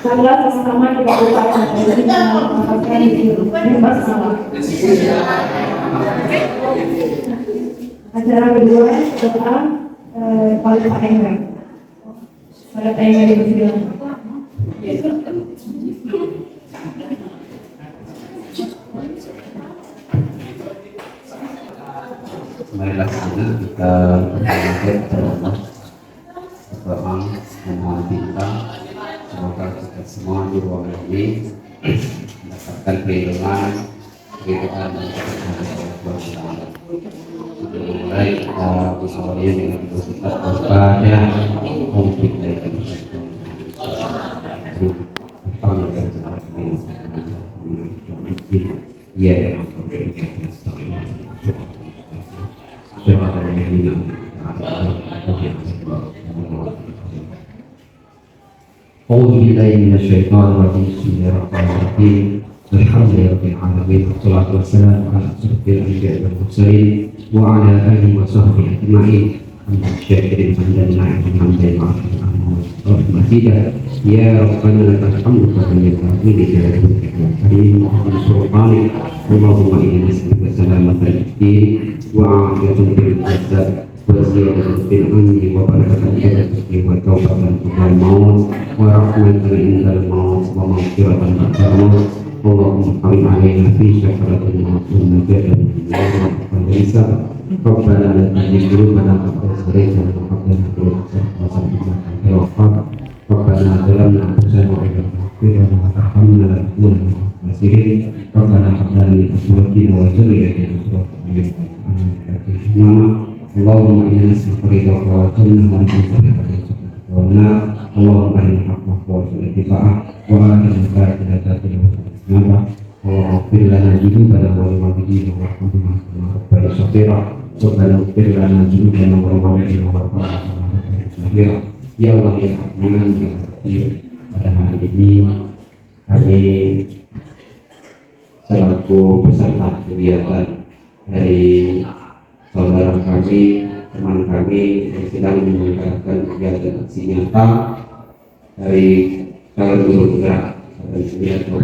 Marilah sama-sama kita berdoa dan mendapatkan bersama. Acara kedua setelah pada Pak Enggar. Pada Pak Enggar dipersilakan. Marilah kita berdoa memohon kita semoga kita semua di ruangan ini mendapatkan perlindungan dan mulai kita bersama dengan bersifat waspada untuk أعوذ بالله من الشيطان الرجيم بسم الله الرحمن الرحيم الحمد لله رب العالمين والصلاة والسلام على أشرف الأنبياء والمرسلين وعلى آله وصحبه أجمعين أما الشاكرين حمدا حمدا مزيدا يا ربنا لك الحمد فضل العظيم جلالك الكريم وحسن سلطانك اللهم إنا نسألك سلامة الدين وعافية في الجسد وزيادة في العلم وبركة في الرزق وتوبة قبل الموت ورحمة عند الموت ومغفرة بعد الموت اللهم حرم علينا في شفرة الموت والنجاة من النار وليس ربنا لا تزغ قلوبنا بعد إذ هديتنا وهب لنا من لدنك رحمة إنك ربنا ظلمنا أنفسنا وإن لم تغفر لنا وترحمنا لنكونن من الخاسرين ربنا هب لنا من أزواجنا وذريتنا قرة أعين واجعلنا اللهم إنا نسألك رضاك والجنة ونعوذ بك من النار اللهم أرنا الحق وارزقنا اتباعه وآتنا الباطل باطلا وارزقنا اجتنابه اللهم اغفر لنا ذنوبنا ولوالدينا وارحمهما كما ربنا صغيرا ربنا اغفر لنا ذنوبنا ولوالدينا وارحمهما كما ربنا صغيرا ya Allah ya Rahman ya Rahim. Pada hari ini kami selaku peserta kegiatan dari saudara kami, teman kami yang sedang menyelenggarakan kegiatan aksi nyata dari calon guru gerak dan Sudianto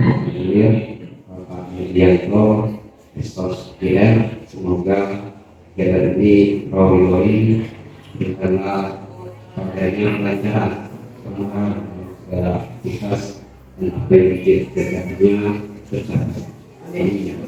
Bapak Medianto Estos PR. Semoga kegiatan ini rawi karena padanya pelajaran semoga segala aktivitas dan apa yang kegiatannya berjalan. Amin.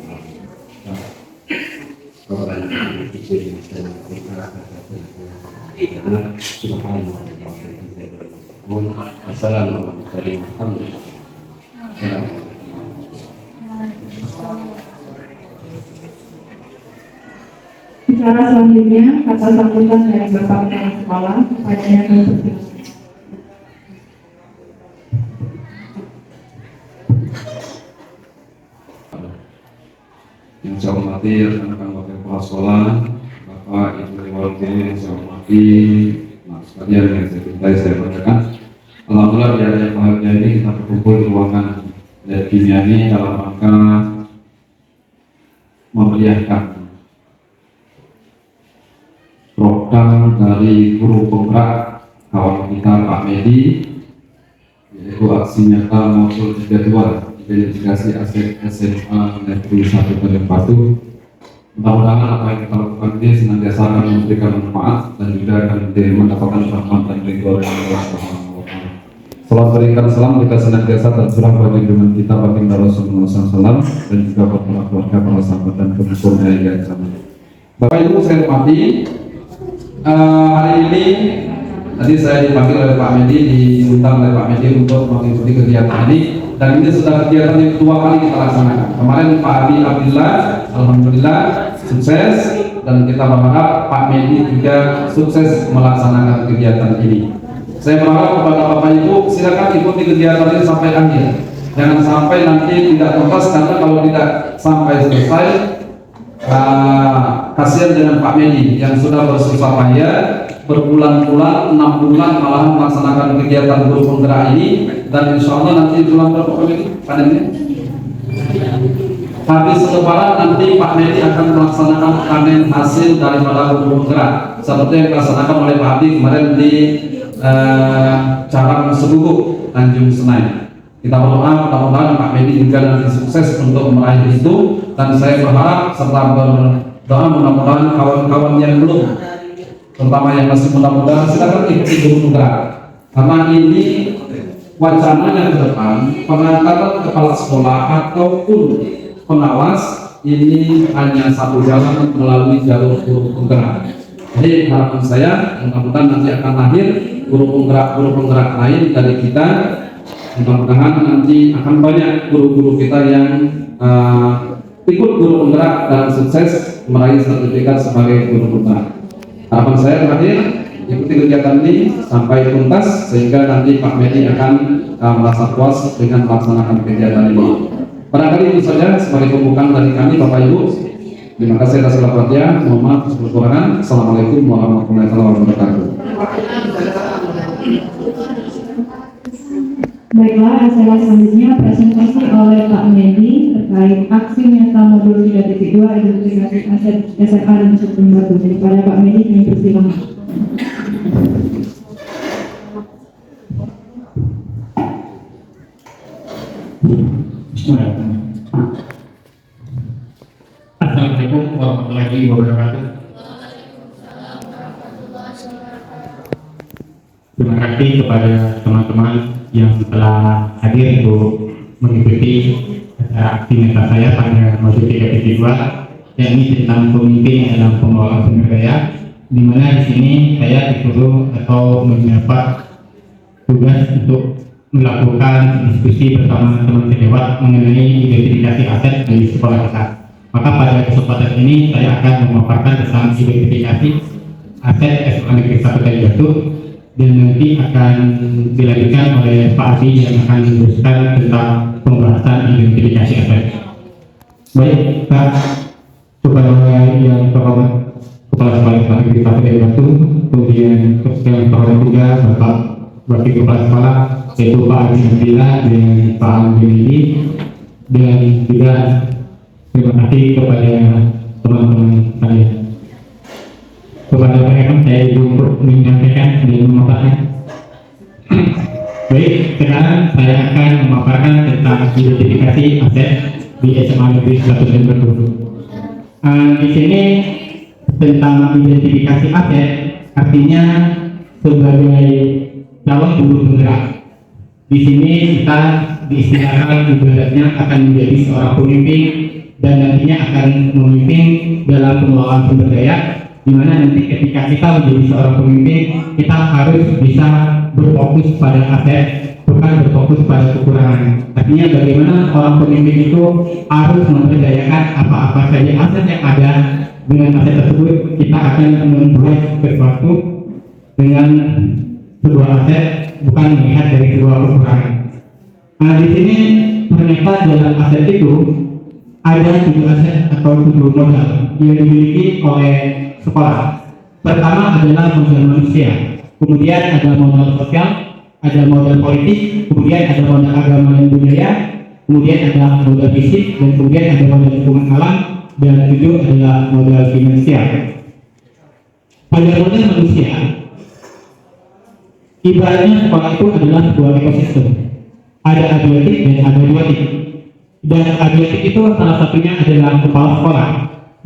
Bicara selanjutnya kata sambutan dari Bapak Kepala Sekolah kepadanya kami. Yang saya hormati rekan-rekan wakil kepala sekolah, Bapak Ibu Warga yang saya hormati, mas sekalian yang saya cintai, saya bacakan. Alhamdulillah di hari yang bahagia ini kita berkumpul di ruangan dari kimia ini dalam rangka memeriahkan program dari guru penggerak kawan kita Pak Medi, yaitu aksi nyata Mosul 32 identifikasi aset SMA Negeri 1 Tanjung Batu. Mudah-mudahan apa yang kita lakukan ini senantiasa akan memberikan manfaat dan juga akan mendapatkan rahmat dan ridho dari Allah Subhanahu wa Ta'ala. Salam berikan salam kita senantiasa tercurah bagi dengan kita baginda Rasulullah SAW dan juga para keluarga, para sahabat dan pendukung yang sama. Bapak Ibu saya hormati, hari ini tadi saya dipanggil oleh Pak Medi, diundang oleh Pak Medi untuk mengikuti kegiatan ini. Dan ini sudah kegiatan yang kedua kali kita laksanakan. Kemarin Pak Adi Abdillah, alhamdulillah sukses, dan kita berharap Pak Medi juga sukses melaksanakan kegiatan ini. Saya berharap kepada Bapak Ibu silakan ikuti kegiatan ini sampai akhir. Jangan sampai nanti tidak tuntas, karena kalau tidak sampai selesai kasihan dengan Pak Medi yang sudah bersusah payah berbulan-bulan, 6 bulan malah melaksanakan kegiatan guru penggerak ini. Dan insya Allah nanti bulan berapa ini panennya? Habis lebaran nanti Pak Medi akan melaksanakan panen hasil daripada guru penggerak seperti yang dilaksanakan oleh Pak Adi kemarin di Carang Sebubuk, Tanjung Senai. Kita berdoa mudah-mudahan Pak Medi juga nanti sukses untuk meraih itu, dan saya berharap serta berdoa mudah-mudahan kawan-kawan yang belum, terutama yang masih muda-muda, silakan ikuti Guru Penggerak, karena ini wacananya ke depan pengangkatan kepala sekolah ataupun pengawas ini hanya satu jalan melalui jalur Guru Penggerak. Jadi harapan saya mudah-mudahan nanti akan lahir guru penggerak lain dari kita. Mudah-mudahan nanti akan banyak guru-guru kita yang ikut guru penggerak dan sukses meraih sertifikat sebagai guru penggerak. Harapan saya terakhir, ikuti kegiatan ini sampai tuntas sehingga nanti Pak Medi akan merasa puas dengan melaksanakan kegiatan ini. Barangkali itu saja sebagai pembukaan dari kami, Bapak Ibu. Terima kasih atas perhatian. Mohon maaf atas kekurangan. Assalamualaikum warahmatullahi wabarakatuh. Baiklah, acara selanjutnya presentasi oleh Pak Medi terkait aksi nyata modul 3.2 identifikasi aset SMA dan Sukun Batu. Daripada Pak Medi, kami persilakan. Assalamualaikum warahmatullahi wabarakatuh. Terima kasih kepada teman-teman yang telah hadir untuk mengikuti acara aksi nyata saya pada modul 3.2, yakni tentang pemimpin dalam pengelolaan sumber daya, di mana di sini saya disuruh atau mendapat tugas untuk melakukan diskusi bersama teman sejawat mengenai identifikasi aset di sekolah kita. Maka pada kesempatan ini saya akan memaparkan tentang identifikasi aset SMA Negeri 1 Kali Batu, dan nanti akan dilanjutkan oleh Pak Adi yang akan meneruskan tentang pembahasan identifikasi aset. Baik, Pak Kepada yang terhormat Kepala Sekolah SMA Negeri 1 Kali Batu, kemudian yang terhormat juga Bapak Wakil Kepala Sekolah yaitu Pak Adi Nabila dan Pak Andi, dan juga terima kasih kepada teman-teman saya. Kepada mereka saya untuk menyampaikan dan memaparkan. Baik, sekarang saya akan memaparkan tentang identifikasi aset di SMA Negeri 1 Kali Batu. Di sini tentang identifikasi aset artinya sebagai calon guru penggerak. Di sini kita diistilahkan ibaratnya akan menjadi seorang pemimpin dan nantinya akan memimpin dalam pengelolaan sumber daya, di mana nanti ketika kita menjadi seorang pemimpin kita harus bisa berfokus pada aset, bukan berfokus pada kekurangan. Artinya bagaimana seorang pemimpin itu harus memberdayakan apa-apa saja aset yang ada. Dengan aset tersebut kita akan membuat sesuatu dengan sebuah aset, bukan melihat dari sebuah kekurangan. Nah, di sini ternyata dalam aset itu ada 7 aset atau 7 modal yang dimiliki oleh sekolah. Pertama adalah modal manusia, kemudian ada modal sosial, ada modal politik, kemudian ada modal agama dan budaya, kemudian ada modal fisik, dan kemudian ada modal lingkungan alam, dan 7 adalah modal finansial. Pada modal manusia, ibaratnya sekolah itu adalah sebuah ekosistem. Ada adiotik dan ada biotik. Dan adiotik itu salah satunya adalah kepala sekolah.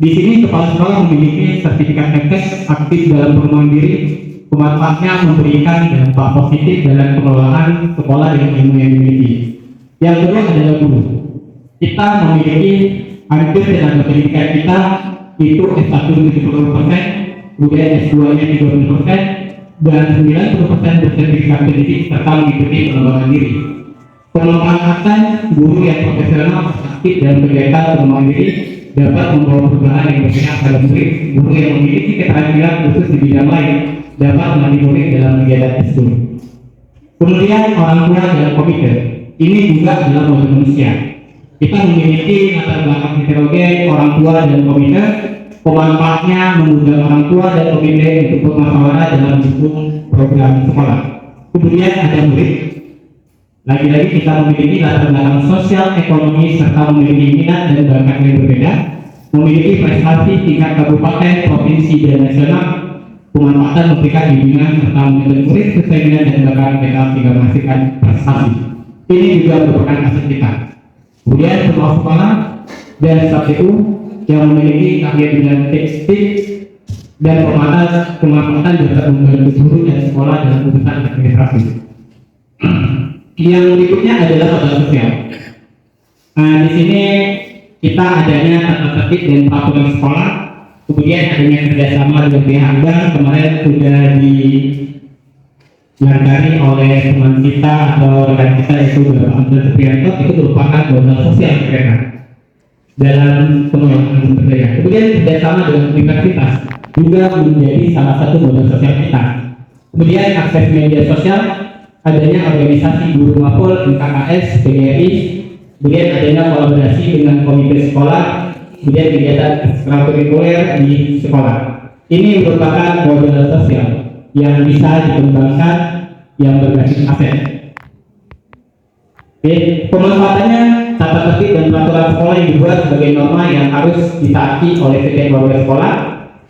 Di sini kepala sekolah memiliki sertifikat akses aktif dalam pengembangan diri. Pemanfaatnya memberikan dampak positif dalam pengelolaan sekolah dengan ilmu yang dimiliki. Yang kedua adalah guru. Kita memiliki hampir tenaga pendidikan kita itu S1 70%, kemudian S2-nya 30%, dan 90% bersertifikat pendidik serta mengikuti pengembangan diri. Pemanfaatan guru yang profesional aktif dalam kegiatan pengembangan diri dapat membawa perubahan yang berpihak pada murid. Guru yang memiliki keterampilan khusus di bidang lain dapat melatih murid dalam kegiatan tersebut. Kemudian orang tua dan komite, ini juga adalah modal manusia. Kita memiliki latar belakang heterogen orang tua dan komite. Pemanfaatnya mengundang orang tua dan komite untuk bermusyawarah dalam mendukung program sekolah. Kemudian ada murid. Lagi-lagi kita memiliki latar belakang sosial, ekonomi, serta memiliki minat dan bakat yang berbeda, memiliki prestasi tingkat kabupaten, provinsi, dan nasional. Pemanfaatan memberikan bimbingan serta mendidik murid sesuai minat dan bakat mereka sehingga menghasilkan prestasi. Ini juga merupakan aset kita. Kemudian semua sekolah dan STU yang memiliki keahlian bidang teknik dan pemanfaatan dapat membantu guru dan sekolah dalam urusan administrasi. Yang berikutnya adalah modal sosial. Di sini kita adanya tata tertib dan peraturan sekolah, kemudian adanya kerjasama dengan pihak bank. Kemarin sudah dilancarkan oleh teman kita atau rekan kita yaitu Bapak Anton Supriyanto. Itu merupakan modal sosial mereka dalam pengelolaan sumber daya. Kemudian kerjasama dengan universitas juga menjadi salah satu modal sosial kita. Kemudian akses media sosial, adanya organisasi guru mapol, MKKS, PGRI, kemudian adanya kolaborasi dengan komite sekolah, kemudian kegiatan ekstrakurikuler di sekolah. Ini merupakan modal sosial yang bisa dikembangkan yang berbasis aset. Oke, pemanfaatannya tata tertib dan peraturan sekolah yang dibuat sebagai norma yang harus ditaati oleh setiap warga sekolah.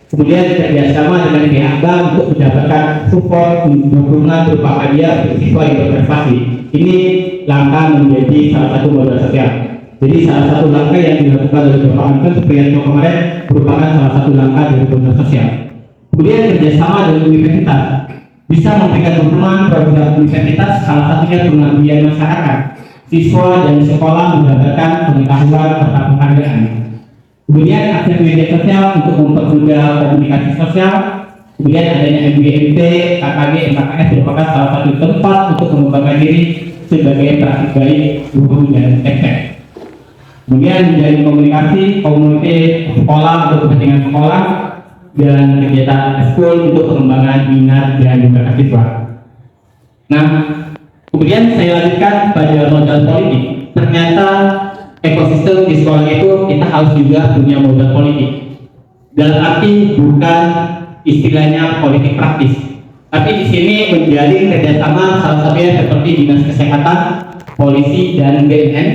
Kemudian kerjasama dengan pihak bank untuk mendapatkan support dukungan berupa hadiah untuk siswa yang berprestasi. Ini langkah menjadi salah satu modal sosial. Jadi salah satu langkah yang dilakukan oleh Bapak Anton Supriyanto kemarin merupakan salah satu langkah dari modal sosial. Kemudian kerjasama dengan universitas bisa memberikan dukungan program universitas, salah satunya pengabdian masyarakat. Siswa dan sekolah mendapatkan pengetahuan serta penghargaan. Kemudian akses media sosial untuk mempermudah komunikasi sosial. Kemudian adanya MBMT, KKG, MKKS merupakan salah satu tempat untuk mengembangkan diri sebagai praktik baik guru dan teknik. Kemudian menjalin komunikasi komunitas sekolah untuk kepentingan sekolah dan kegiatan ekskul untuk pengembangan minat dan juga siswa. Nah, kemudian saya lanjutkan pada modal politik. Ternyata ekosistem di sekolah itu kita harus juga punya modal politik. Dalam arti bukan istilahnya politik praktis, tapi di sini menjalin kerjasama salah satunya seperti dinas kesehatan, polisi dan BNN,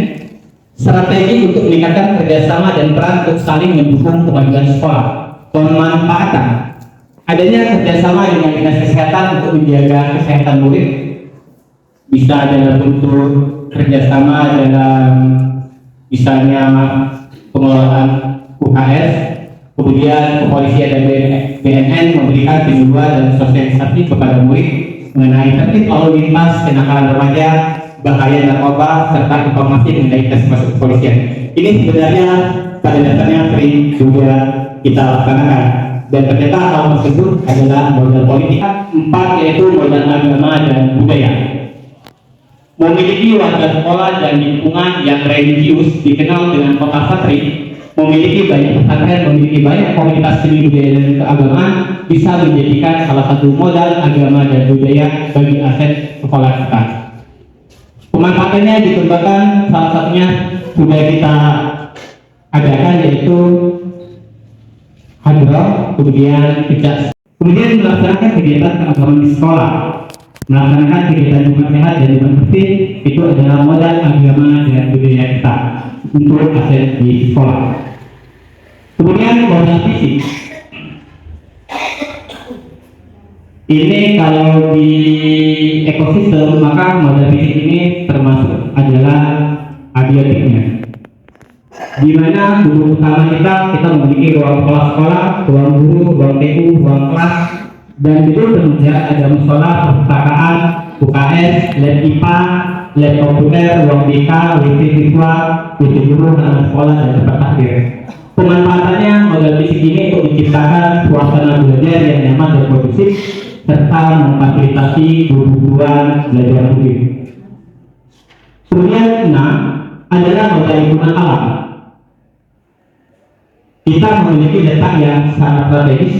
strategi untuk meningkatkan kerjasama dan peran untuk saling mendukung kemajuan sekolah. Pemanfaatan adanya kerjasama dengan dinas kesehatan untuk menjaga kesehatan murid, bisa dalam bentuk kerjasama dalam misalnya pengelolaan UKS, kemudian kepolisian dan BNN memberikan penyuluhan dan sosialisasi kepada murid mengenai tertib lalu lintas, kenakalan remaja, bahaya narkoba, serta informasi mengenai tes masuk kepolisian. Ini sebenarnya pada dasarnya sering juga kita laksanakan, dan ternyata hal tersebut adalah modal politik. 4 yaitu modal agama dan budaya. Memiliki warga sekolah dan lingkungan yang religius dikenal dengan kota santri, memiliki banyak pesantren, memiliki banyak komunitas seni budaya dan keagamaan, bisa menjadikan salah satu modal agama dan budaya bagi aset sekolah kita. Pemanfaatannya dikembangkan, salah satunya sudah kita adakan yaitu hadroh, kemudian kecas, kemudian melaksanakan kegiatan keagamaan di sekolah, melaksanakan kegiatan Jumat sehat dan Jumat bersih. Itu adalah modal agama dan budaya kita untuk aset di sekolah. Kemudian modal fisik, ini kalau di ekosistem maka modal fisik ini termasuk adalah abiotiknya, di mana guru utama kita memiliki ruang kelas sekolah, ruang guru, ruang TU, ruang kelas, dan itu tersedia ada musola, perpustakaan, UKS, lab IPA, lab komputer, ruang BK, WC siswa, WC guru, halaman sekolah, dan tempat takbir. Pemanfaatannya modal fisik ini untuk menciptakan suasana belajar yang nyaman dan kondusif, serta memfasilitasi guru-guruan belajar rutin. Kemudian 6 adalah modal lingkungan alam. Kita memiliki letak yang sangat strategis,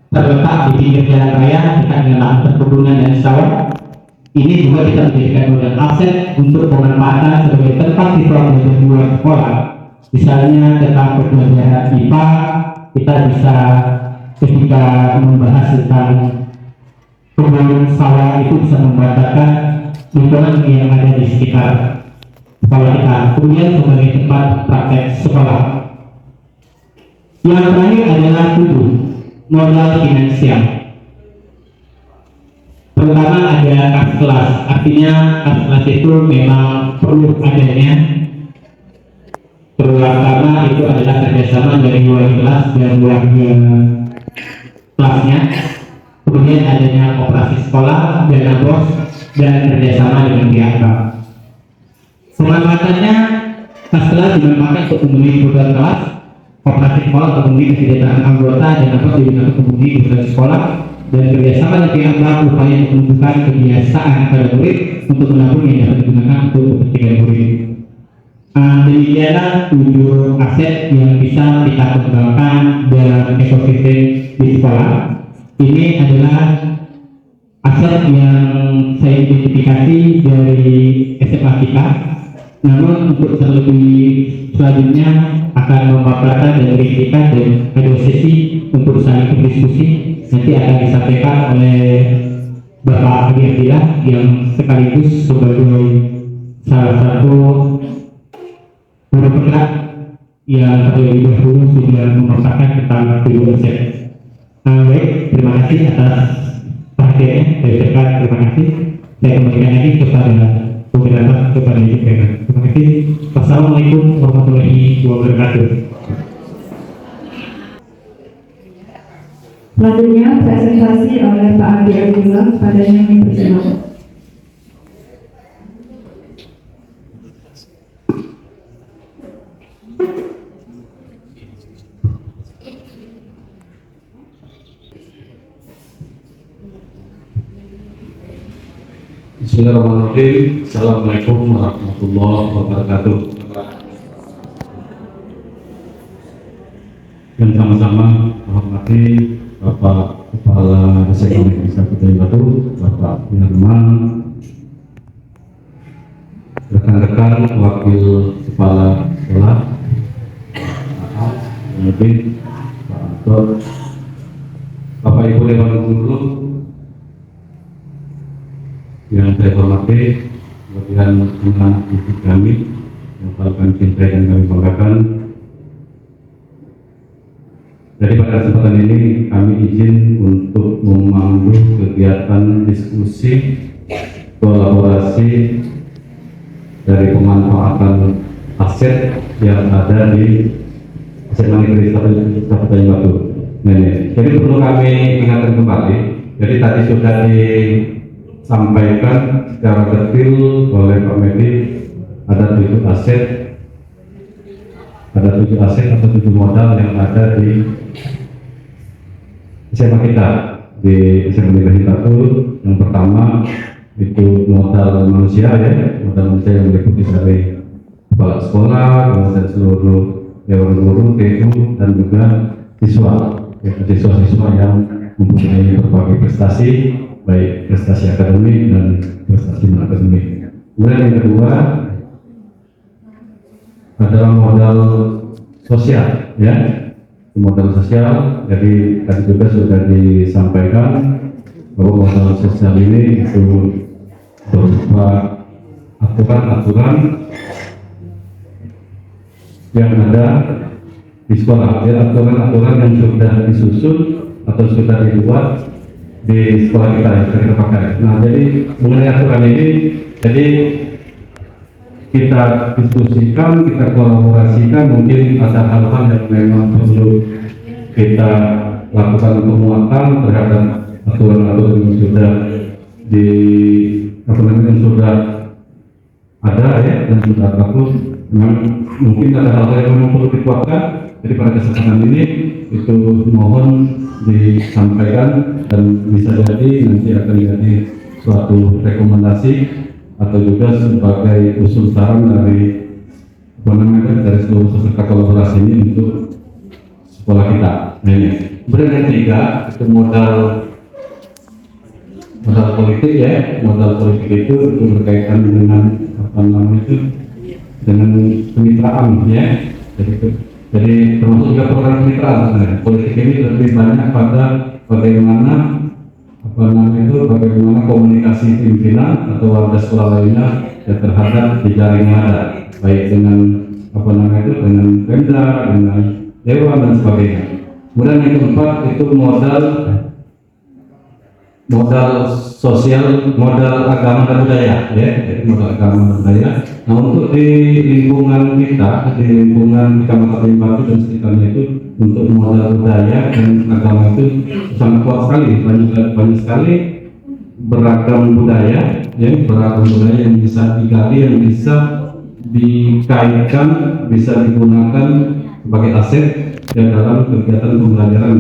terletak di pinggir jalan raya, dekat dengan lahan perkebunan dan sawah. Ini juga kita menjadikan modal aset untuk pemanfaatan sebagai tempat siswa belajar di luar sekolah. Misalnya tentang pembelajaran IPA, kita bisa ketika membahas tentang kebun sawah itu bisa membatalkan lingkungan yang ada di sekitar sekolah kita. Kemudian sebagai tempat praktek sekolah. Yang terakhir adalah 7, modal finansial. Pertama pertama ada kas kelas, artinya kas kelas itu memang perlu adanya, terutama itu adalah kerjasama dari wali kelas dan warga kelasnya. Kemudian adanya operasi sekolah, dana bos, dan kerjasama dengan pihak bank. Pemanfaatannya, kas kelas dimanfaatkan untuk memenuhi kebutuhan kelas, operasi sekolah untuk memenuhi kesejahteraan anggota dan dapat digunakan untuk memenuhi kebutuhan sekolah, dan kerjasama dengan pihak bank upaya untuk menumbuhkan kebiasaan pada murid untuk menabung yang dapat digunakan untuk kepentingan murid. Demikianlah 7 aset yang bisa kita kembangkan dalam ekosistem di sekolah. Ini adalah aset yang saya identifikasi dari SMA kita. Namun untuk terlebih selanjutnya akan memaparkan dan berikan dan ada sesi untuk saling berdiskusi nanti akan disampaikan oleh Bapak Adi Abdillah yang sekaligus sebagai salah satu guru penggerak yang terlebih dahulu sudah memaparkan tentang tujuan aset. Baik, terima kasih atas perhatiannya. Saya ucapkan terima kasih. Saya kembalikan lagi kepada moderator kepada Ibu Karen. Terima kasih. Wassalamualaikum warahmatullahi wabarakatuh. Selanjutnya presentasi oleh Pak Adi Abdillah pada yang dipersilakan. Bismillahirrahmanirrahim. Assalamualaikum warahmatullahi wabarakatuh. Dan sama-sama menghormati Bapak Kepala SMA Negeri 1 Batu, Bapak Firman, rekan-rekan Wakil Kepala Sekolah, kemudian Pak Anton, Bapak Ibu Dewan Guru yang saya hormati, kemudian anak didik kami yang paling cintai dan kami banggakan. Jadi pada kesempatan ini kami izin untuk memandu kegiatan diskusi kolaborasi dari pemanfaatan aset yang ada di SMA Negeri 1 Batu. Jadi perlu kami ingatkan kembali. Jadi tadi sudah disampaikan secara detail oleh Pak Medi, ada 7 aset atau 7 modal yang ada di SMA kita, di SMA Negeri 1. Yang pertama itu modal manusia, ya, modal manusia yang meliputi dari kepala sekolah, kemudian seluruh dewan guru, TU, dan juga siswa-siswa yang mempunyai berbagai prestasi, baik prestasi akademik dan prestasi non akademik. Kemudian yang kedua adalah modal sosial, ya, modal sosial. Jadi tadi juga sudah disampaikan bahwa modal sosial ini itu berupa aturan-aturan yang ada di sekolah, ya, aturan-aturan yang sudah disusun atau sudah dibuat di sekolah kita yang kita pakai. Nah, jadi mengenai aturan ini, jadi kita diskusikan, kita kolaborasikan, mungkin ada hal-hal yang memang perlu kita lakukan penguatan terhadap aturan-aturan yang sudah yang sudah ada, ya, dan sudah bagus. Mungkin ada hal-hal yang memang perlu dikuatkan. Jadi pada kesempatan ini itu mohon disampaikan dan bisa jadi nanti akan jadi suatu rekomendasi atau juga sebagai usul saran dari seluruh peserta kolaborasi ini untuk sekolah kita. Nah, ini. Kemudian yang ketiga itu modal politik, ya. Modal politik itu berkaitan dengan dengan kemitraan, ya. Jadi termasuk juga program kemitraan sebenarnya. Politik ini lebih banyak pada bagaimana komunikasi pimpinan atau warga sekolah lainnya ya terhadap jejaring yang ada, baik dengan dengan Pemda, dengan dewan dan sebagainya. Kemudian yang keempat itu modal modal sosial, modal agama dan budaya, ya, jadi modal agama dan budaya. Nah, untuk di lingkungan kita, di lingkungan Kecamatan Batu dan sekitarnya itu, untuk modal budaya dan agama itu sangat kuat sekali, banyak sekali beragam budaya, ya, beragam budaya yang bisa digali, yang bisa dikaitkan, bisa digunakan sebagai aset ya dalam kegiatan pembelajaran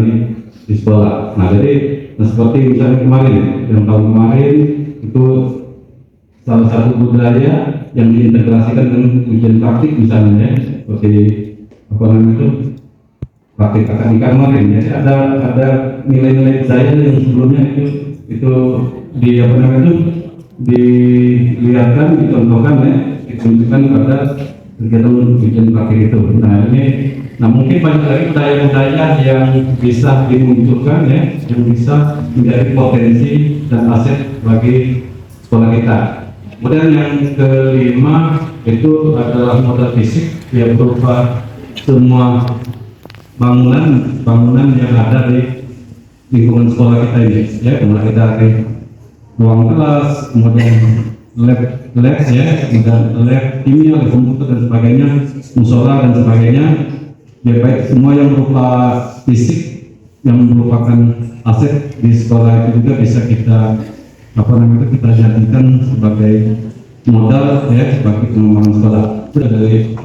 di sekolah. Nah, jadi seperti misalnya kemarin, yang tahun kemarin itu salah satu budaya yang diintegrasikan dengan ujian praktik misalnya, ya, seperti apa namanya itu praktik akad nikah kemarin. Jadi ada nilai-nilai budaya yang sebelumnya itu di apa namanya itu dilihatkan, dicontohkan, ya, ditunjukkan pada kegiatan ujian praktik itu. Nah mungkin banyak lagi budaya-budaya yang bisa dimunculkan, ya, yang bisa menjadi potensi dan aset bagi sekolah kita. Kemudian yang kelima itu adalah modal fisik yang berupa semua bangunan yang ada di lingkungan sekolah kita ini, ya, mulai dari ruang kelas, kemudian lab, ya, kemudian lab kimia, lab komputer dan sebagainya, musola dan sebagainya. Ya, baik semua yang berupa fisik yang merupakan aset di sekolah itu juga bisa kita kita jadikan sebagai modal, ya, sebagai pengembangan sekolah.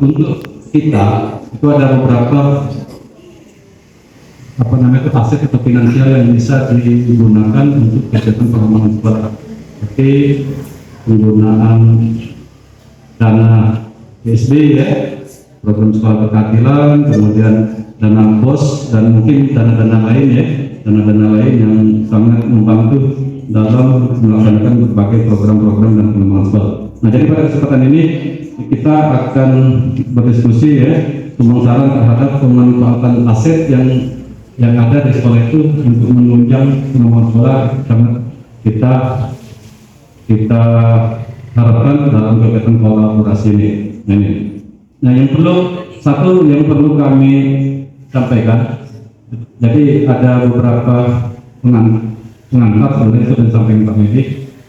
Untuk kita itu ada beberapa aset atau finansial yang bisa digunakan untuk kegiatan pengembangan sekolah, seperti penggunaan dana PSB, ya, program sekolah berkeadilan, kemudian dana BOS, dan mungkin dana-dana lain, ya, dana-dana lain yang sangat membantu dalam melaksanakan berbagai program-program dan pengembangan sekolah. Nah, jadi pada kesempatan ini kita akan berdiskusi, ya, tumbang saran terhadap pemanfaatan aset yang ada di sekolah itu untuk menunjang pengembangan sekolah sangat kita harapkan dalam kegiatan kolaborasi ini. Nah, yang perlu kami sampaikan, jadi ada beberapa pengantar sebenarnya itu disampaikan Pak Medi,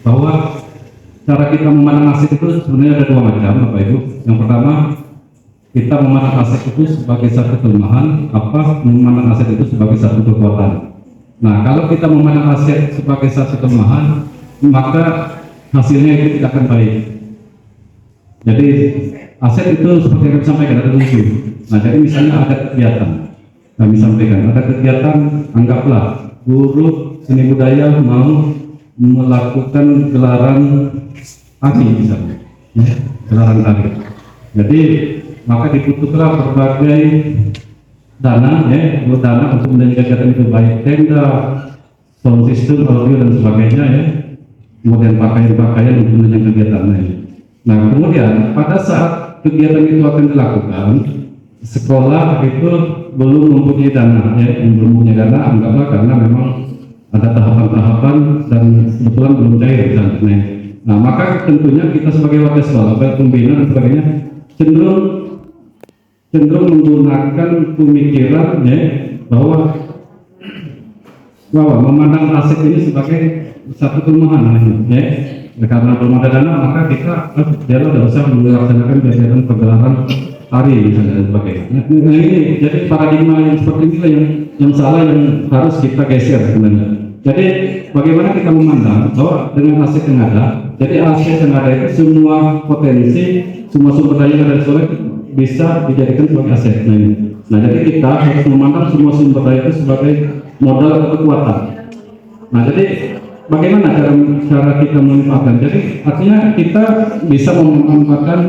bahwa cara kita memandang aset itu sebenarnya ada dua macam, Bapak Ibu. Yang pertama, kita memandang aset itu sebagai satu kelemahan, memandang aset itu sebagai satu kekuatan. Nah, kalau kita memandang aset sebagai satu kelemahan, maka hasilnya itu tidak akan baik. Jadi aset itu seperti yang disampaikan ada 7. Nah, jadi misalnya ada kegiatan, kami sampaikan ada kegiatan, anggaplah guru seni budaya mau melakukan gelaran tari misalnya, ya, gelaran tari. Jadi maka dibutuhkan berbagai dana, ya, dana untuk menjadi kegiatan itu, baik tenda, sound system, audio dan sebagainya, ya, kemudian pakaian-pakaian untuk menjadi kegiatan ini. Nah, kemudian pada saat kegiatan itu akan dilakukan, sekolah itu belum mempunyai dana, ya, belum punya dana, anggaplah karena memang ada tahapan-tahapan dan kebetulan belum cair misalnya. Nah, maka tentunya kita sebagai wakil sekolah, baik pembina dan sebagainya, cenderung menggunakan pemikiran, ya, bahwa memandang aset ini sebagai satu kelemahan, ya. Karena belum ada dana, maka kita tidak usah melaksanakan kegiatan pergelaran tari misalnya dan sebagainya. Nah, ini jadi paradigma yang seperti ini yang salah, yang harus kita geser sebenarnya. Jadi bagaimana kita memandang bahwa dengan aset yang ada, jadi aset yang ada itu semua potensi, semua sumber daya yang ada di sekolah bisa dijadikan sebagai aset. Nah, jadi kita harus memandang semua sumber daya itu sebagai modal atau kekuatan. Nah, jadi bagaimana cara kita memanfaatkan? Jadi artinya kita bisa memanfaatkan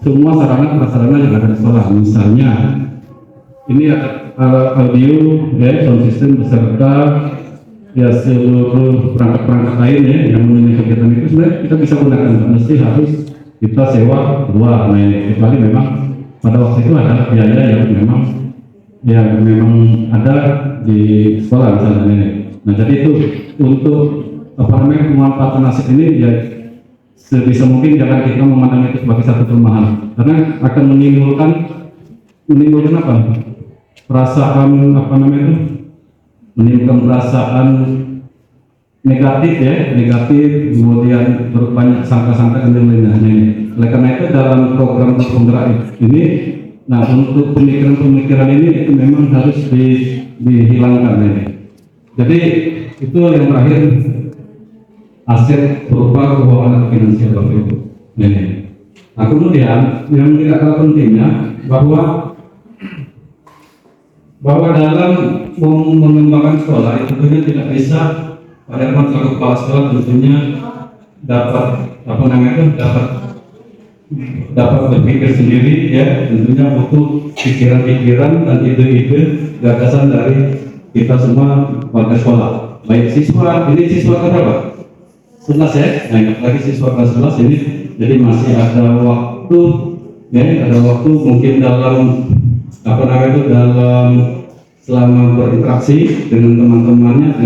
semua sarana-prasarana yang ada di sekolah. Misalnya ini ada audio, ya, sound system beserta, ya, seluruh perangkat-perangkat lain, ya, yang menunjang kegiatan itu sebenarnya kita bisa gunakan, mesti harus kita sewa luar. Nah, kecuali memang pada waktu itu ada biaya yang memang ada di sekolah misalnya. Nah, jadi itu untuk pemanfaatan aset ini, ya, sebisa mungkin jangan kita memandang itu sebagai satu kelemahan, karena akan menimbulkan apa? Perasaan menimbulkan perasaan negatif ya, negatif, kemudian banyak sangka-sangka dan lain-lainnya. Nah, ini. Oleh karena itu dalam program penggerak ini, nah untuk pemikiran-pemikiran ini itu memang harus dihilangkan ini. Jadi itu yang terakhir, aset berupa keuangan finansial Bapak Ibu. Ini. Nah kemudian yang tidak kalah pentingnya bahwa dalam mengembangkan sekolah itu tentunya tidak bisa pada selaku kepala sekolah tentunya dapat dapat berpikir sendiri ya, tentunya butuh pikiran-pikiran dan ide-ide gagasan dari kita semua warga sekolah, baik siswa. Ini siswa berapa? 11 ya. Nah lagi siswa kelas 11 ini, jadi masih ada waktu ya, ada waktu mungkin dalam dalam selama berinteraksi dengan teman-temannya,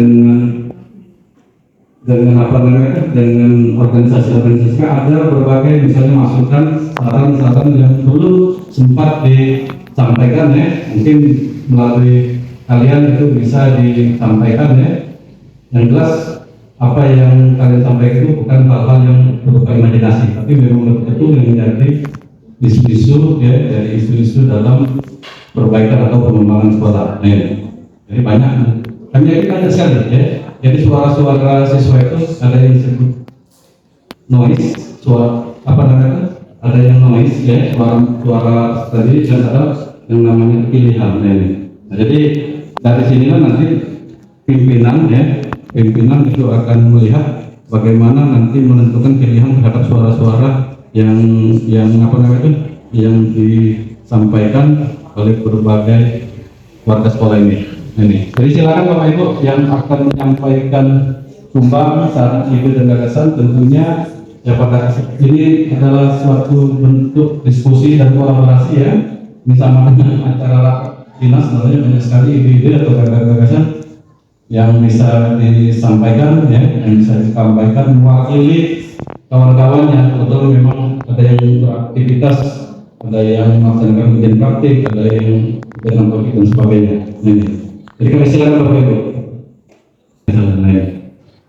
dengan organisasi-organisasi, ada berbagai misalnya masukan, saran-saran yang dulu sempat disampaikan ya, mungkin melalui kalian itu bisa disampaikan ya. Yang jelas apa yang kalian sampaikan itu bukan hal-hal yang berupa imajinasi, tapi memang betul yang menjadi isu-isu ya, dari isu-isu dalam perbaikan atau pengembangan sekolah. Nah, jadi banyak. Kami yakin ada sekali ya. Jadi suara-suara siswa itu ada yang disebut noise, ada yang noise ya, suara tadi, dan ada yang namanya pilihan. Nah, jadi dari sinilah nanti pimpinan itu akan melihat bagaimana nanti menentukan pilihan terhadap suara-suara yang disampaikan oleh berbagai warga sekolah ini. Jadi silakan Bapak Ibu yang akan menyampaikan sumbang, saran, ide dan gagasan, tentunya ya pada ini adalah suatu bentuk diskusi dan kolaborasi ya. Ini sama dengan acara rapat dinas, sebenarnya banyak sekali ide-ide atau gagasan yang bisa disampaikan ya, mewakili kawan-kawan yang betul memang ada yang beraktivitas, ada yang melaksanakan ujian praktik, ada yang dengan topik dan sebagainya. Jadi kami silakan Bapak Ibu.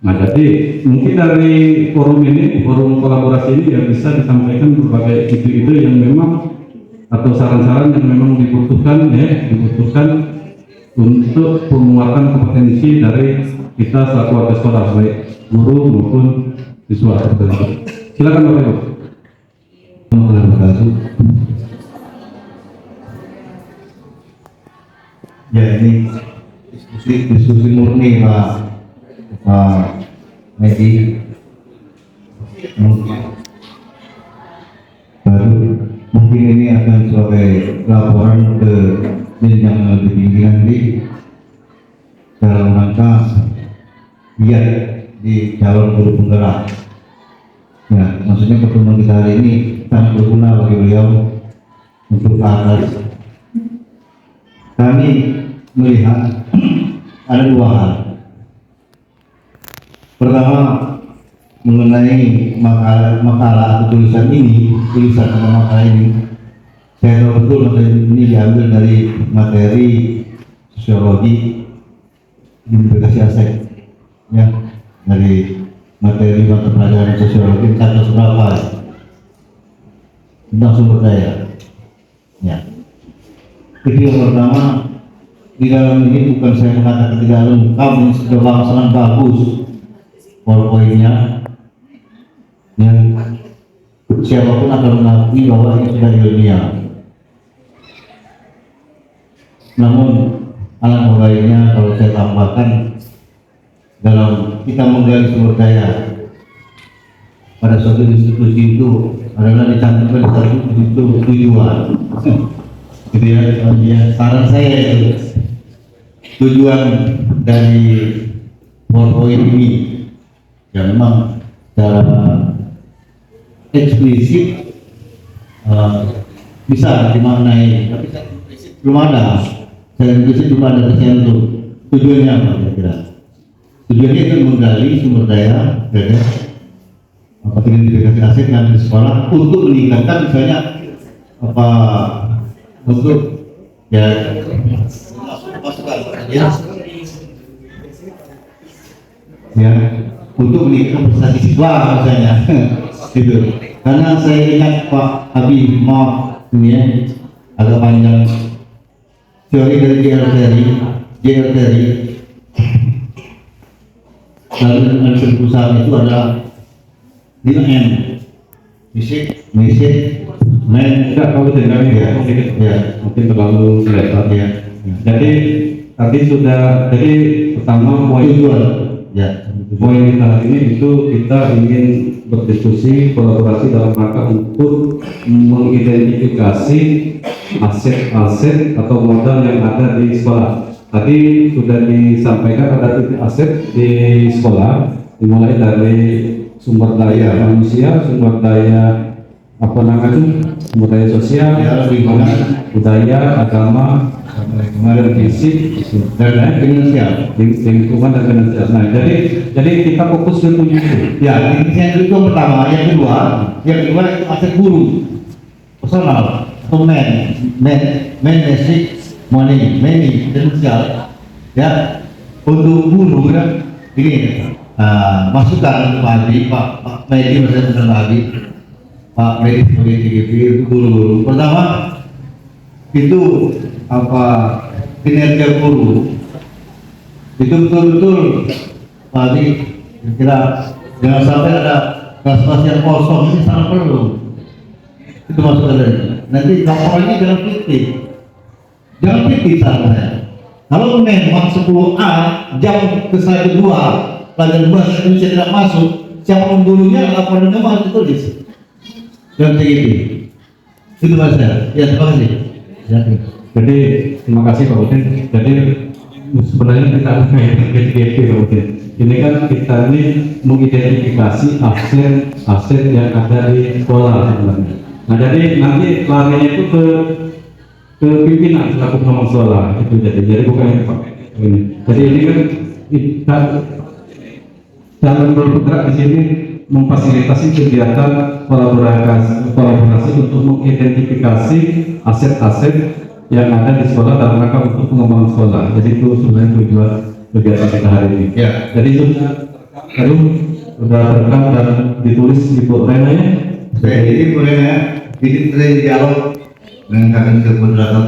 Nah, jadi mungkin dari forum ini, forum kolaborasi ini yang bisa disampaikan berbagai ide-ide yang memang atau saran-saran yang memang dibutuhkan untuk penguatan kompetensi dari kita selaku warga sekolah, baik guru maupun siswa. Silakan Bapak Ibu. Terima kasih. Ya ini diskusi murni Pak Medi. Baru mungkin ini akan sebagai laporan ke jenjang yang lebih tinggi nanti dalam rangka giat di calon guru penggerak. Ya, maksudnya pertemuan kita hari ini sangat berguna bagi beliau untuk ke atas. Kami melihat ada dua hal. Pertama, mengenai makalah atau tulisan atau makalah ini, saya tahu betul materi ini diambil dari materi sosiologi Universitas ASEK, ya, dari materi mata pelajaran sosiologi tentang berapa tentang sumber daya. Ya. Jadi yang pertama, di dalam ini bukan saya mengatakan tidak lengkap, ini sudah sangat bagus PowerPoint-nya. Yang siapapun akan mengakui bahwa ini sudah ilmiah. Namun alangkah baiknya kalau saya tambahkan, dalam kita menggali sumber daya pada suatu institusi itu adalah dicantumkan satu tujuan. Gitu ya, saran saya itu tujuan dari PowerPoint ini ya memang secara eksplisit bisa dimaknai, tapi belum ada secara eksplisit, belum ada tersentuh tujuannya apa kira-kira. Tujuannya itu menggali sumber daya dari identifikasi aset yang di sekolah untuk meningkatkan misalnya apa, untuk ya ya untuk meningkatkan prestasi siswa misalnya. Gitu. Karena saya ingat Pak Habib, maaf ini ya, agak panjang. Teori dari JR lalu dengan perusahaan itu adalah 5M, message, Enggak, kalau tidak ya, ya, mungkin terlalu kelihatan. ya, Jadi tadi sudah, jadi pertama poin ya, kita hari ini itu kita ingin berdiskusi kolaborasi dalam rangka untuk mengidentifikasi aset-aset atau modal yang ada di sekolah. Tadi sudah disampaikan ada titik aset di sekolah, dimulai dari sumber daya manusia, sumber daya apa namanya, sumber daya sosial, Ya, lingkungan. budaya, agama, kemarin fisik, dan finansial. lingkungan dan finansial. Nah, jadi kita fokus ke tujuh itu. Ya, yang itu pertama, yang kedua itu aset guru, personal, atau basic money, finansial. Ya, untuk guru ya, ini masukan untuk Pak Hadi, Pak Medi, Pak Hadi, Pak Medi sebagai TGP itu guru-guru. Pertama itu apa, kinerja guru itu betul-betul Pak Hadi, kira jangan sampai ada kelas-kelas yang kosong, ini sangat perlu. Itu masukan dari nanti laporannya jangan fiktif saya. Kalau memang 10A jam ke 1-2 pelajaran bahasa Indonesia tidak masuk, siapa pembunuhnya laporan kamu harus ditulis dan TGP. Itu mas saya. Ya, terima kasih. Ya. Jadi terima kasih Pak Udin. Jadi sebenarnya kita mengenai TGP Pak Udin. Ini kan kita ini mengidentifikasi aset yang ada di sekolah sebenarnya. Nah, jadi nanti larinya itu ke pimpinan selaku penolong sekolah itu, jadi bukan yang Pak ini. Jadi ini kan kita dalam bergerak di sini memfasilitasi kegiatan kolaborasi untuk mengidentifikasi aset-aset yang ada di sekolah dalam rangka untuk pengembangan sekolah. Jadi itu sebenarnya tujuan kegiatan kita hari ini. Ya. Jadi sudah terekam dan ditulis di pulpen ya. Jadi boleh ya, ini terjadi dialog dengan kakak kebenaran,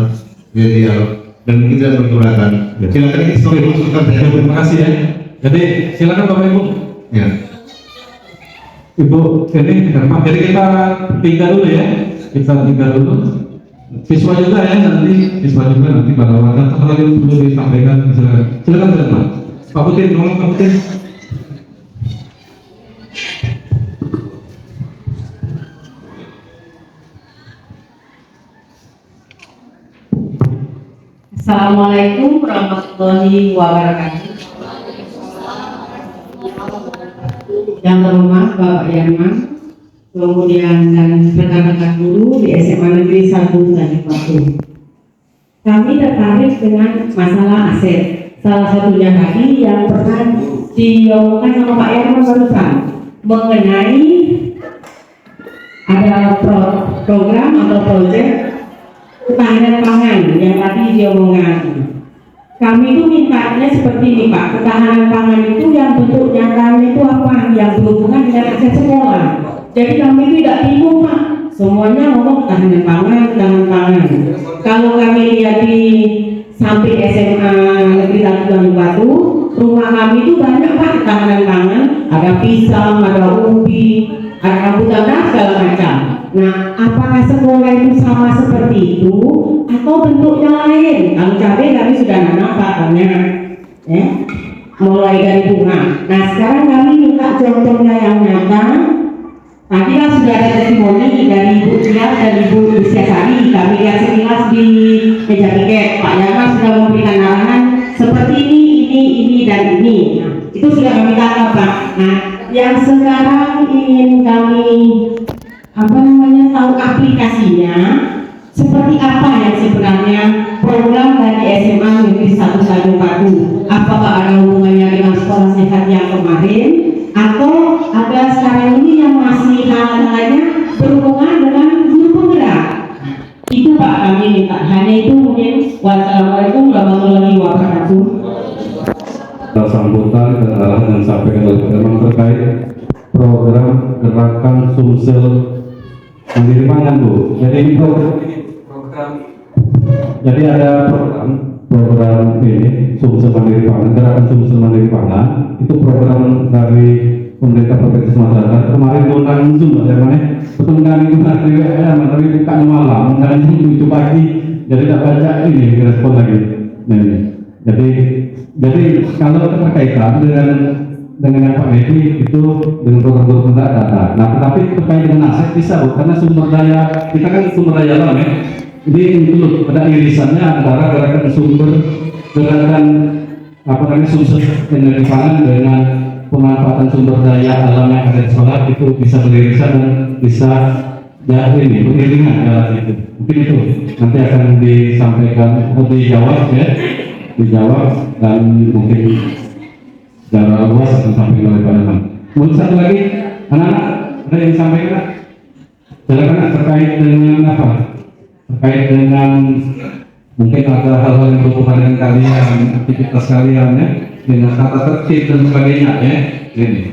dialog dan kita berturakan. Ya. Silakan ini sebagai masukan saya. Terima kasih ya. Jadi silakan Bapak Ibu. Ya. Ibu, jadi kita tinggal dulu ya. Kita tinggal dulu. Siswa juga nanti pada waktu apa lagi perlu disampaikan, silakan Pak Putin, ngomong Pak Putin. Assalamualaikum warahmatullahi wabarakatuh. Yang terhormat Bapak Yanman, kemudian dan rekan-rekan guru di SMA Negeri 1 Batu. Kami tertarik dengan masalah aset. Salah satunya tadi yang pernah diomongkan sama Pak Yanman barusan mengenai ada program atau proyek ketahanan pangan yang tadi diomongkan. Kami itu mintanya seperti ini Pak, ketahanan pangan itu yang bentuk nyatanya itu apa? Yang berhubungan dengan aset sekolah. Jadi kami tidak bingung Pak, semuanya ngomong ketahanan pangan. Kalau kami lihat di samping SMA Negeri 1 Batu, rumah kami itu banyak Pak ketahanan pangan, ada pisang, ada ubi, ada rambutan dan segala macam. Nah, apakah sekolah itu sama seperti itu atau bentuknya lain? Kalau cabai kami sudah nanam Pak banyak, ya, mulai dari bunga. Nah, sekarang kami minta contohnya yang nyata. Tadi kan sudah ada testimoni dari Ibu Tia dan Ibu Luciasari. Kami lihat sekilas di meja piket. Pak Yanman sudah memberikan arahan seperti ini dan ini. Nah, itu sudah kami tangkap Pak. Nah, yang sekarang ingin kami tahu aplikasinya seperti apa yang sebenarnya program dari SMA Negeri 1 Batu. Apakah ada hubungannya dengan sekolah sehat yang kemarin atau ada sekarang ini yang masih hal-halnya berhubungan dengan guru penggerak? Itu Pak kami minta. Hanya itu mungkin. Wassalamualaikum warahmatullahi wabarakatuh. Sambutan dan arahan yang disampaikan oleh Pak Herman terkait program gerakan Sumsel Mandiri Pangan, Bu. Jadi ini program jadi ada program ini Sumsel Mandiri Pangan, gerakan Sumsel Mandiri Pangan itu program dari pemerintah Provinsi Sumatera Barat. Kemarin diundang Zoom Pak Herman, betul kan itu tapi buka malam dan itu pagi, jadi tak baca ini respon lagi. Nah, ini. Jadi kalau terkaitan dengan yang Pak Medi itu dengan program data. Nah, tetapi terkait dengan aset bisa, Bu, karena sumber daya kita kan sumber daya alam ya. Ini include ada irisannya antara gerakan sumber energi pangan dengan pemanfaatan sumber daya alam yang ada di sekolah itu bisa beririsan dan bisa ini beriringan jalan itu. Mungkin itu nanti akan disampaikan atau dijawab dan mungkin secara luas akan disampaikan oleh Pak Herman. Kemudian satu lagi, anak-anak ada yang disampaikan? Silakan terkait dengan apa? Terkait dengan mungkin ada hal-hal yang berhubungan dengan kalian, aktivitas kalian ya, dengan tata tertib dan sebagainya ya. Ini.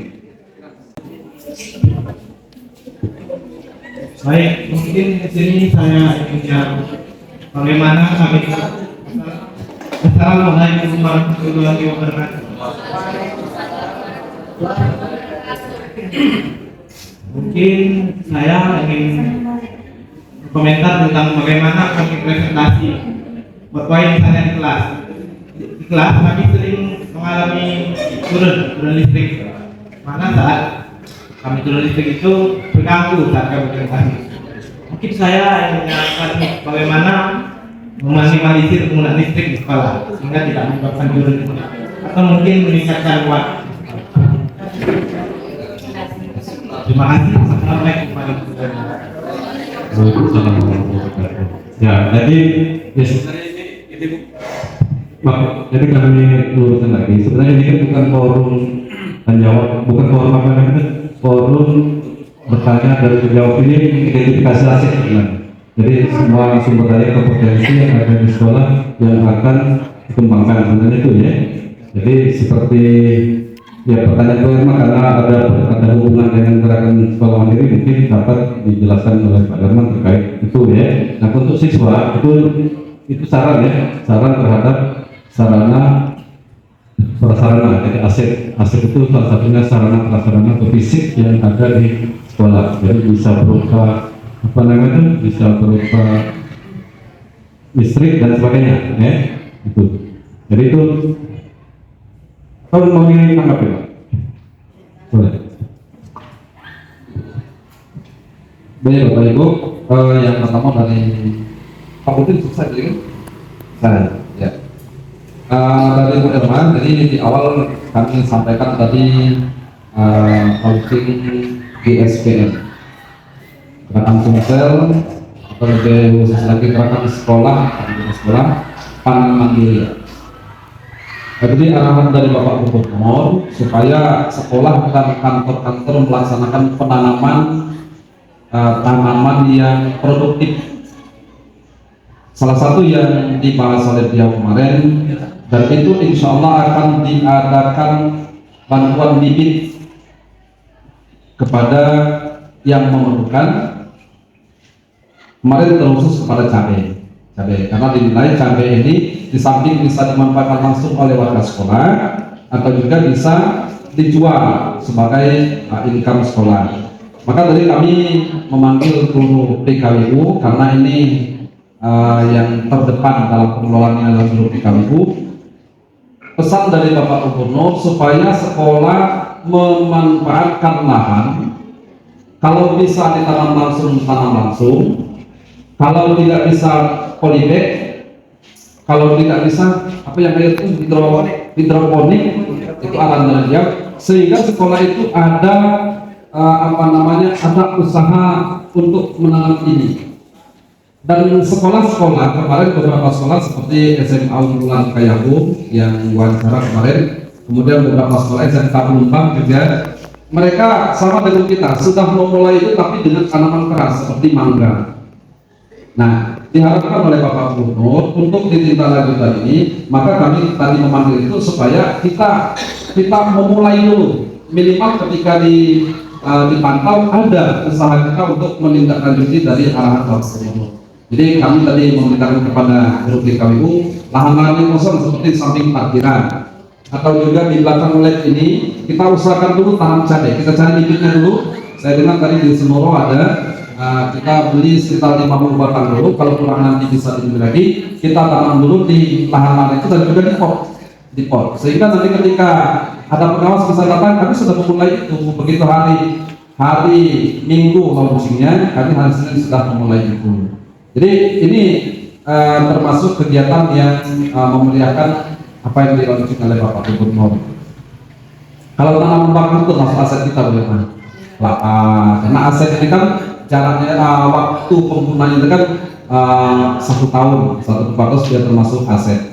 Baik, mungkin di sini saya punya bagaimana kami Assalamualaikum warahmatullahi wabarakatuh. Mungkin saya ingin komentar tentang bagaimana kami presentasi berpoin misalnya di kelas. Di kelas kami sering mengalami turun listrik. Mana saat kami turun listrik itu terganggu saat kami presentasi. Mungkin saya ingin menyarankan bagaimana meminimalisir penggunaan listrik di sekolah sehingga tidak menyebabkan turun listrik, atau mungkin meningkatkan waktu. Terima kasih. Assalamualaikum warahmatullahi wabarakatuh. Ya, jadi sebenarnya ini jadi kami luruskan lagi. Sebenarnya ini kan bukan forum dan jawab, bukan forum apa namanya, forum bertanya dan menjawab, ini identifikasi aset sebenarnya. Jadi semua sumber daya atau potensi yang ada di sekolah yang akan dikembangkan sebenarnya itu ya. Jadi seperti ya pertanyaan pertama karena ada hubungan dengan gerakan sekolah mandiri mungkin dapat dijelaskan oleh Pak Herman terkait itu ya. Nah untuk siswa itu saran ya, saran terhadap sarana prasarana. Jadi aset itu salah satunya sarana prasarana atau fisik yang ada di sekolah. Jadi bisa berupa apa namanya, bisa berupa listrik dan sebagainya ya. Itu. Jadi itu kalau mau ditanggapi Pak? Boleh. Baik Bapak Ibu, yang pertama dari Pak Udin selesai tadi kan? Saya, ya. Dari Bu Herman, jadi di awal kami sampaikan tadi coaching GSPM, gerakan Sumsel, atau lebih khusus lagi gerakan sekolah pangan mandiri. Jadi arahan dari Bapak Gubernur supaya sekolah dan kantor-kantor melaksanakan penanaman tanaman yang produktif. Salah satu yang dibahas oleh beliau kemarin, dan itu insya Allah akan diadakan bantuan bibit kepada yang memerlukan. Kemarin terkhusus kepada cabai, karena dinilai cabai ini di samping bisa dimanfaatkan langsung oleh warga sekolah, atau juga bisa dijual sebagai income sekolah. Maka dari kami memanggil guru PKWU karena ini yang terdepan dalam pengelolaannya adalah guru PKWU. Pesan dari Bapak Gubernur supaya sekolah memanfaatkan lahan, kalau bisa ditanam langsung, tanam langsung. Kalau tidak bisa polybag, kalau tidak bisa apa yang itu hidroponik itu alam dari dia, sehingga sekolah itu ada ada usaha untuk menanam ini. Dan sekolah-sekolah kemarin beberapa sekolah seperti SMA Unggulan Kayagung yang wawancara kemarin, kemudian beberapa sekolah SMK Pelumpang juga, mereka sama dengan kita sudah memulai itu tapi dengan tanaman keras seperti mangga. Nah, diharapkan oleh Bapak Gubernur untuk ditindaklanjuti ini, maka kami tadi memanggil itu supaya kita memulai dulu, minimal ketika dipantau ada usaha kita untuk menindaklanjuti dari arahan Bapak Gubernur. Jadi kami tadi memerintahkan kepada grup DKWU lahan-lahan yang kosong seperti samping parkiran atau juga di belakang lab ini kita usahakan dulu tanam cabai, kita cari bibitnya dulu. Saya dengar tadi di Semoro ada, kita beli sekitar 50 batang dulu, kalau kurang nanti bisa dibeli lagi, kita tanam dulu di lahan-lahan itu dan juga di pot, sehingga nanti ketika ada pengawas bisa datang, kami sudah memulai itu. Begitu hari Minggu musimnya, kami hari Senin sudah memulai itu. Jadi ini termasuk kegiatan yang memuliakan apa yang dilakukan oleh Bapak Gubernur. Kalau tanam bakar itu masuk aset kita boleh kan? Karena aset ini kan jaraknya waktu penggunaannya itu kan 1 tahun, 1 bagus dia termasuk aset.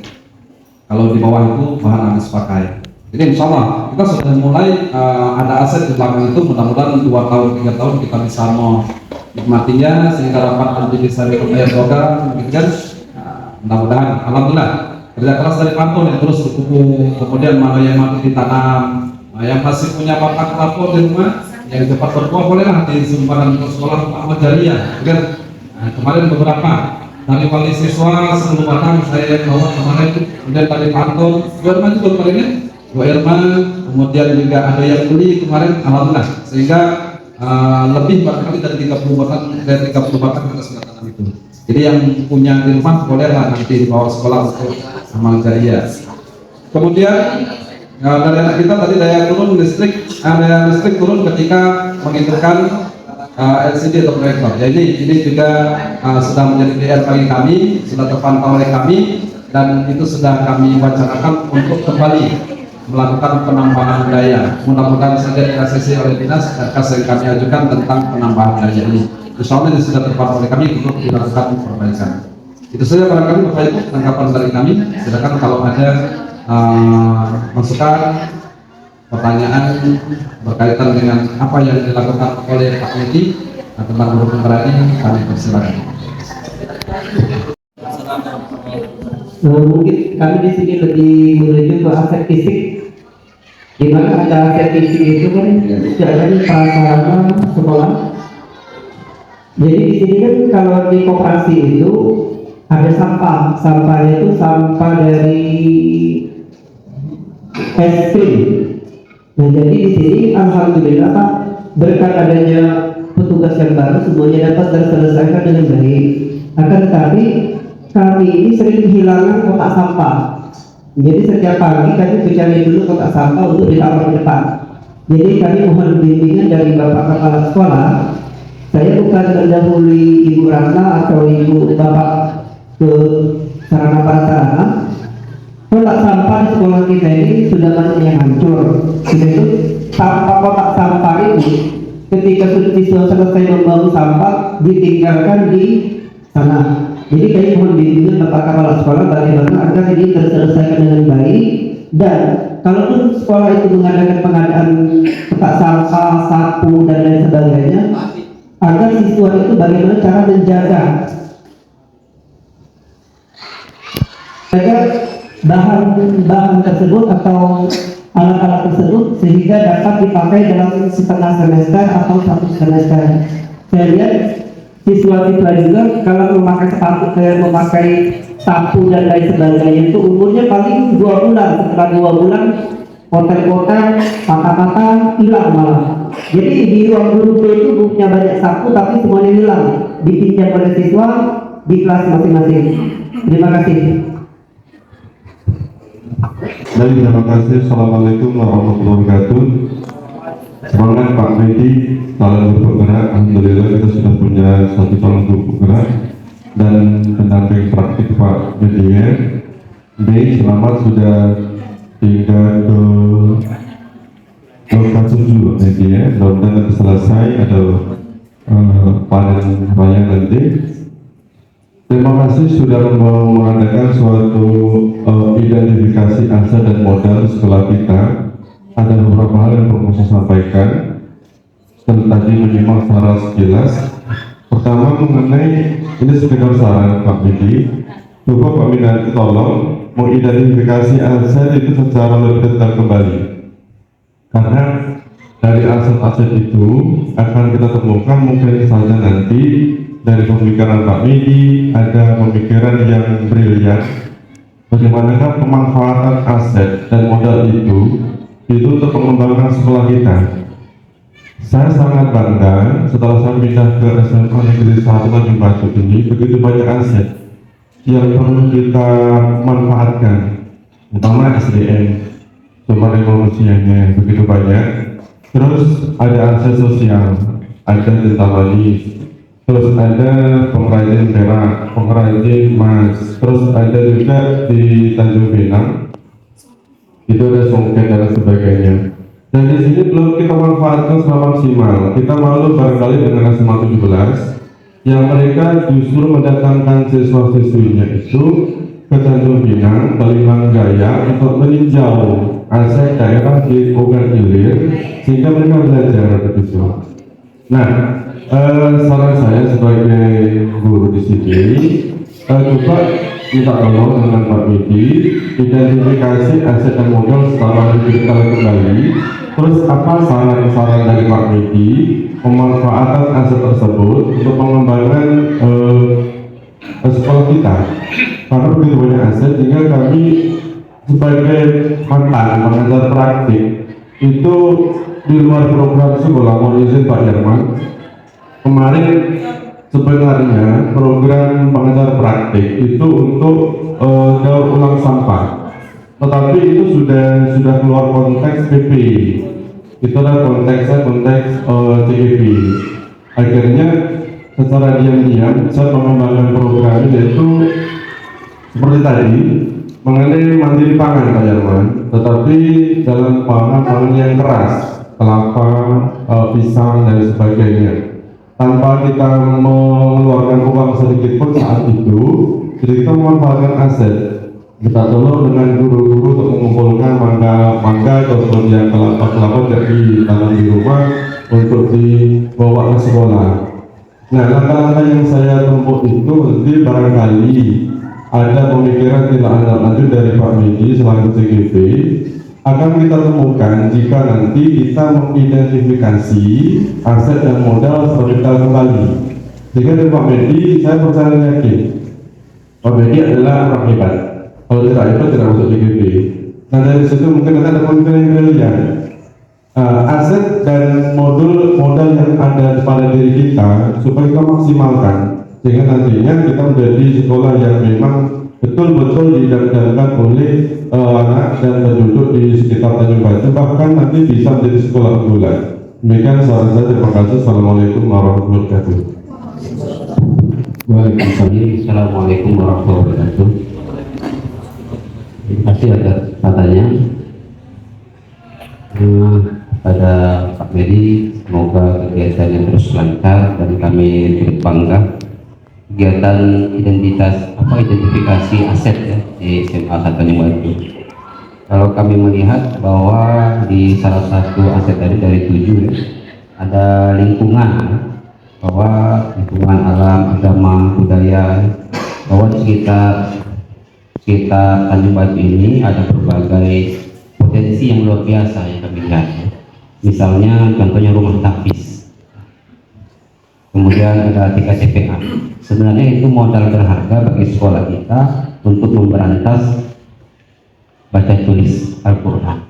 Kalau di bawah itu bahan habis pakai. Jadi insya Allah kita sudah mulai ada aset di belakang itu, mudah-mudahan 2 tahun 3 tahun kita bisa menikmatinya sehingga dapat menjadi sari air program, kan? Mudah-mudahan, alhamdulillah kerja keras dari kantor yang terus berkumpul, kemudian mana yang masih ditanam, yang masih punya papan lapor di rumah yang cepat berbuah bolehlah di sumbangan sekolah Ahmad Jariah, kan? Kemarin beberapa dari wali siswa 10 batang saya bawa kemarin, kemudian dari kantor Bu Irma juga kemarin, Bu Irma, kemudian juga ada yang beli kemarin, alhamdulillah, sehingga lebih barangkali dari 30 batang kita sudah tanam itu. Jadi yang punya di rumah bolehlah nanti dibawa sekolah untuk amal jariah. Kemudian dari anak kita tadi daya listrik turun ketika menghidupkan LCD atau proyektor. Jadi ini juga sudah menjadi PR bagi kami, sudah terpantau oleh kami, dan itu sudah kami wacanakan untuk kembali melakukan penambahan daya. Mudah-mudahan saja diaksesi oleh dinas kas yang kami ajukan tentang penambahan daya ini. Insya Allah ini sudah terpantau oleh kami untuk dilakukan perbaikan. Itu saja barangkali Bapak Ibu tanggapan dari kami. Silakan kalau ada masukan, pertanyaan berkaitan dengan apa yang dilakukan oleh Pak Medi tentang guru ini, kami persilakan. Mungkin kami di sini lebih menuju ke aspek fisik, di mana ada aspek fisik itu kan tidak ada prasarana sekolah. Jadi di sini kan kalau di koperasi itu ada sampahnya itu sampah dari es krim. Nah jadi di sini alhamdulillah Pak, berkat adanya petugas yang baru semuanya dapat terselesaikan dengan baik. Akan tetapi kami ini sering kehilangan kotak sampah. Jadi setiap pagi kami mencari dulu kotak sampah untuk ditaruh di depan. Jadi kami mohon bimbingan dari Bapak Kepala Sekolah. Saya bukan mendahului Ibu Ratna atau Ibu Bapak ke sarana prasarana. Kotak sampah di sekolah kita ini sudah banyak yang hancur. Jadi itu kotak sampah itu ketika siswa selesai membawa sampah ditinggalkan di sana. Jadi kami mohon bimbingan Bapak Kepala Sekolah bagaimana agar ini terselesaikan dengan baik, dan kalaupun sekolah itu mengadakan pengadaan kotak sampah, sapu dan lain sebagainya, agar siswa itu bagaimana cara menjaga agar bahan tersebut atau alat-alat tersebut sehingga dapat dipakai dalam setengah semester atau 1 semester. Saya lihat siswa-siswa juga kalau memakai sapu dan lain sebagainya itu umurnya paling 2 bulan. Setelah 2 bulan kotak-kotak, patah-patah, hilang malah. Jadi di ruang guru itu bukunya banyak sapu tapi semuanya hilang, dipinjam oleh siswa di kelas masing-masing. Terima kasih. Baik, terima kasih. Assalamualaikum warahmatullahi wabarakatuh. Semangat Pak Medi, salam bergerak. Alhamdulillah kita sudah punya 1 calon guru bergerak dan pendamping praktik Pak Medi. Selamat sudah hingga ke lokasi 7 Medi. Mudah-mudahan selesai ada panen raya nanti. Terima kasih sudah mengadakan suatu identifikasi aset dan modal sekolah kita. Ada beberapa hal yang perlu saya sampaikan. Tadi menyimak secara sekilas Pertama mengenai ini sekedar saran Pak Medi, Bapak Pak Minanti tolong mengidentifikasi aset itu secara lebih detail kembali, karena dari aset-aset itu akan kita temukan mungkin saja nanti dari pemikiran Pak Medi ada pemikiran yang brilian bagaimana pemanfaatan aset dan modal itu untuk pengembangan sekolah kita. Saya sangat bangga setelah saya pindah ke SMA Negeri 1 Tanjung Batu ini, begitu banyak aset yang perlu kita manfaatkan, utama SDM, sumber daya manusianya begitu banyak. Terus ada aset sosial, ada tinta manis, terus ada pengrajin perak, pengrajin emas, terus ada juga di Tanjung Pinang itu ada songket dan sebagainya. Dan di sini belum kita manfaatkan secara maksimal. Kita malu barangkali dengan SMA 17 yang mereka justru mendatangkan siswa-siswinya itu ke Tanjung Pinang, Kalimantan Jaya untuk meninjau aset daerah di Ogan Ilir sehingga mereka belajar begitu. Nah, saran saya sebagai guru di sini, coba minta tolong dengan Pak Medi identifikasi aset dan modal secara lebih detail kembali. Terus apa saran-saran dari Pak Medi pemanfaatan aset tersebut untuk pengembangan sekolah kita, karena begitu banyak aset sehingga kami sebagai mantan pengajar praktik itu di luar program sekolah. Mohon izin Pak Jerman, kemarin sebenarnya program pengajar praktik itu untuk daur ulang sampah, tetapi itu sudah keluar konteks PP, itu adalah konteks CGP. Akhirnya secara diam-diam saya mengembangkan program yaitu seperti tadi mengenai mandiri pangan Pak Jarman, tetapi dalam pangan yang keras, kelapa, pisang dan sebagainya, tanpa kita mengeluarkan uang sedikit pun saat itu. Jadi kita memanfaatkan aset. Kita tolong dengan guru-guru untuk mengumpulkan mangga atau yang kelapa dari tanam di rumah untuk dibawa ke sekolah. Nah, langkah-langkah yang saya tempuh itu nanti barangkali ada pemikiran tindak lanjut dari Pak Medi selaku CGP akan kita temukan jika nanti kita mengidentifikasi aset dan modal secara kembali. Sehingga dari Pak Medi saya percaya yakin Pak Medi adalah orang hebat. Kalau tidak hebat tidak masuk CGP. Nah dari situ mungkin ada pemikiran yang brilian. Aset dan modal yang ada pada diri kita supaya kita maksimalkan, sehingga nantinya kita menjadi sekolah yang memang betul-betul didamkan oleh anak dan penduduk di sekitar Tanjung Batu, bahkan nanti bisa menjadi sekolah unggulan. Demikian saran saya. Terima kasih. Assalamualaikum warahmatullahi wabarakatuh. Waalaikumsalam. Assalamualaikum warahmatullahi wabarakatuh. Terima kasih atas katanya pada Pak Medi. Semoga kegiatannya terus lancar dan kami turut bangga kegiatan identifikasi aset ya di SMA 1 Tanjung Batu. Kalau kami melihat bahwa di salah satu aset dari 7 ya, ada lingkungan ya, bahwa lingkungan alam, agama, budaya, bahwa di sekitar Tanjung Batu ini ada berbagai potensi yang luar biasa yang kami lihat ya. Misalnya contohnya rumah tapis, kemudian ada TKCPA. Sebenarnya itu modal berharga bagi sekolah kita untuk memberantas baca tulis Al-Quran.